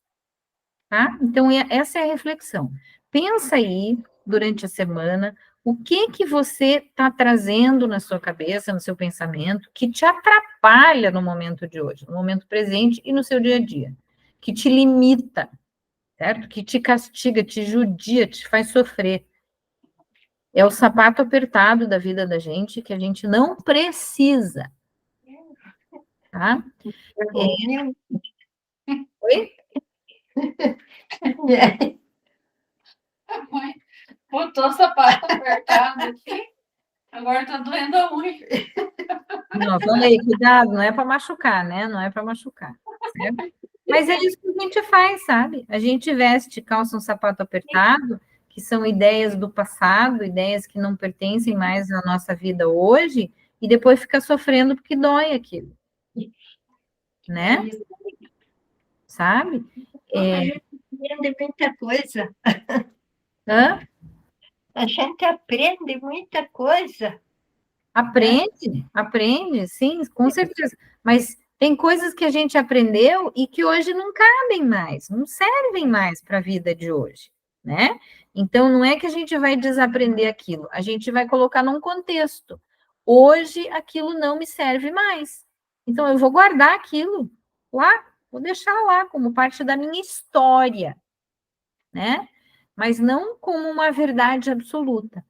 Tá? Então, essa é a reflexão. Pensa aí, durante a semana, o que você está trazendo na sua cabeça, no seu pensamento, que te atrapalha no momento de hoje, no momento presente e no seu dia a dia, que te limita, certo? Que te castiga, te judia, te faz sofrer. É o sapato apertado da vida da gente que a gente não precisa, tá? Oi? Botou o sapato apertado aqui, agora tá doendo a unha. Não, falei, cuidado, não é para machucar, né? Não é para machucar, certo? Mas é isso que a gente faz, sabe? A gente veste, calça um sapato apertado, que são ideias do passado, ideias que não pertencem mais à nossa vida hoje, e depois fica sofrendo porque dói aquilo, né? Sabe? A gente aprende muita coisa. Hã? A gente aprende muita coisa. Aprende, sim, com certeza. Mas tem coisas que a gente aprendeu e que hoje não cabem mais, não servem mais para a vida de hoje, né? Então, não é que a gente vai desaprender aquilo, a gente vai colocar num contexto. Hoje, aquilo não me serve mais. Então, eu vou guardar aquilo lá, vou deixar lá como parte da minha história, né? Mas não como uma verdade absoluta.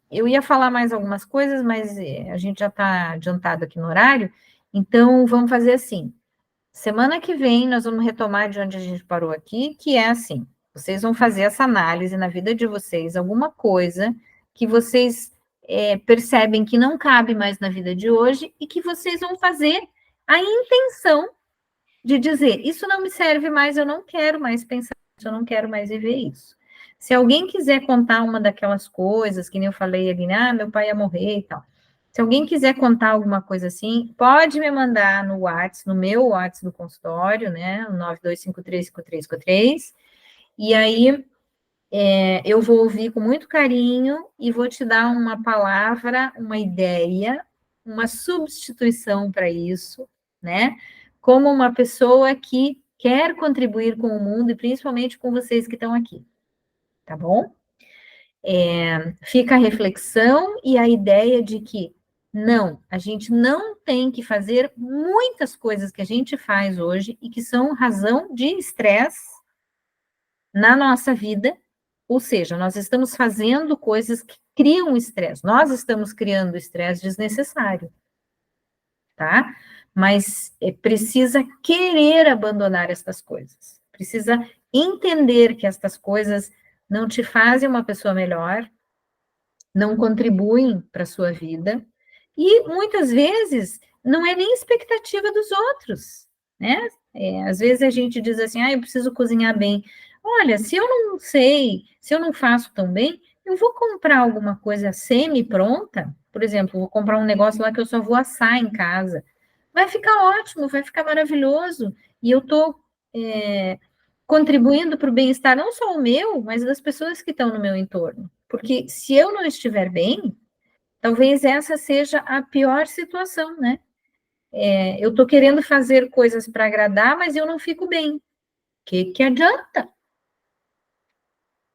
Eu ia falar mais algumas coisas, mas a gente já está adiantado aqui no horário, então vamos fazer assim. Semana que vem nós vamos retomar de onde a gente parou aqui, que é assim: vocês vão fazer essa análise na vida de vocês, alguma coisa que vocês percebem que não cabe mais na vida de hoje e que vocês vão fazer a intenção de dizer: isso não me serve mais, eu não quero mais pensar isso, eu não quero mais viver isso. Se alguém quiser contar uma daquelas coisas, que nem eu falei ali, meu pai ia morrer e tal. Se alguém quiser contar alguma coisa assim, pode me mandar no WhatsApp, no meu WhatsApp do consultório, né, 92535353, e aí eu vou ouvir com muito carinho e vou te dar uma palavra, uma ideia, uma substituição para isso, né, como uma pessoa que quer contribuir com o mundo e principalmente com vocês que estão aqui. Tá bom? Fica a reflexão e a ideia de que não, a gente não tem que fazer muitas coisas que a gente faz hoje e que são razão de estresse na nossa vida, ou seja, nós estamos fazendo coisas que criam estresse, nós estamos criando estresse desnecessário, tá? Mas precisa querer abandonar estas coisas, precisa entender que estas coisas não te fazem uma pessoa melhor, não contribuem para a sua vida, e muitas vezes não é nem expectativa dos outros, né? Às vezes a gente diz assim, eu preciso cozinhar bem. Olha, se eu não sei, se eu não faço tão bem, eu vou comprar alguma coisa semi-pronta, por exemplo, vou comprar um negócio lá que eu só vou assar em casa. Vai ficar ótimo, vai ficar maravilhoso, e eu estou contribuindo para o bem-estar não só o meu, mas das pessoas que estão no meu entorno. Porque se eu não estiver bem, talvez essa seja a pior situação, né? Eu estou querendo fazer coisas para agradar, mas eu não fico bem. O que adianta?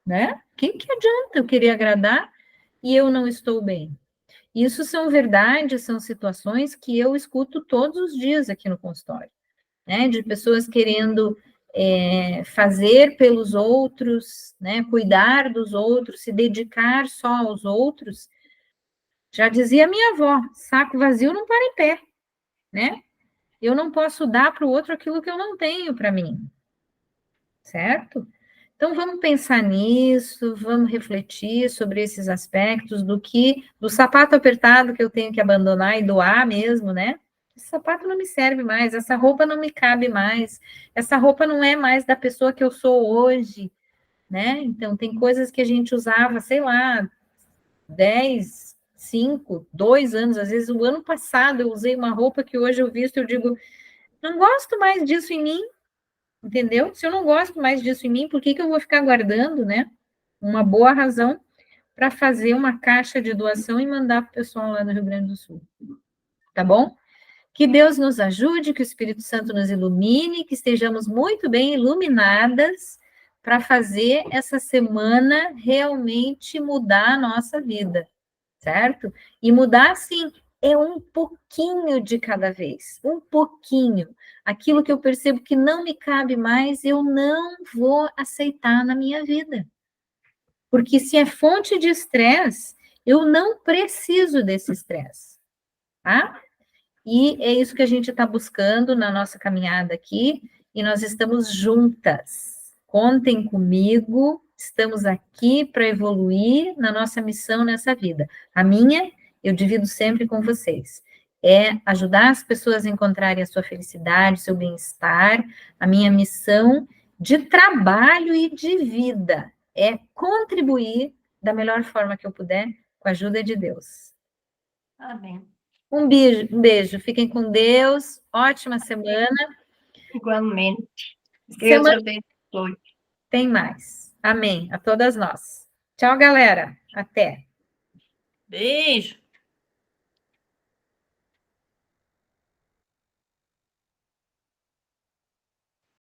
Né? O que adianta eu querer agradar e eu não estou bem? Isso são verdades, são situações que eu escuto todos os dias aqui no consultório, né? De pessoas querendo fazer pelos outros, né? Cuidar dos outros, se dedicar só aos outros. Já dizia minha avó, saco vazio não para em pé, né? Eu não posso dar para o outro aquilo que eu não tenho para mim. certo? Então, vamos pensar nisso, vamos refletir sobre esses aspectos do sapato apertado que eu tenho que abandonar e doar mesmo, né? Esse sapato não me serve mais, essa roupa não me cabe mais, essa roupa não é mais da pessoa que eu sou hoje, né? Então, tem coisas que a gente usava, sei lá, 10, 5, 2 anos, às vezes o ano passado eu usei uma roupa que hoje eu visto, eu digo, não gosto mais disso em mim, entendeu? Se eu não gosto mais disso em mim, por que que eu vou ficar guardando, né? Uma boa razão para fazer uma caixa de doação e mandar para o pessoal lá no Rio Grande do Sul. Tá bom? Que Deus nos ajude, que o Espírito Santo nos ilumine, que estejamos muito bem iluminadas para fazer essa semana realmente mudar a nossa vida, certo? E mudar, assim, é um pouquinho de cada vez, um pouquinho. Aquilo que eu percebo que não me cabe mais, eu não vou aceitar na minha vida. Porque se é fonte de estresse, eu não preciso desse estresse, tá? E é isso que a gente está buscando na nossa caminhada aqui, e nós estamos juntas. Contem comigo, estamos aqui para evoluir na nossa missão nessa vida. A minha, eu divido sempre com vocês, é ajudar as pessoas a encontrarem a sua felicidade, seu bem-estar. A minha missão de trabalho e de vida é contribuir da melhor forma que eu puder, com a ajuda de Deus. Amém. Um beijo, fiquem com Deus, ótima semana. Igualmente. Deus Semana abençoe. tem mais. Amém. A todas nós. Tchau, galera. Até. Beijo.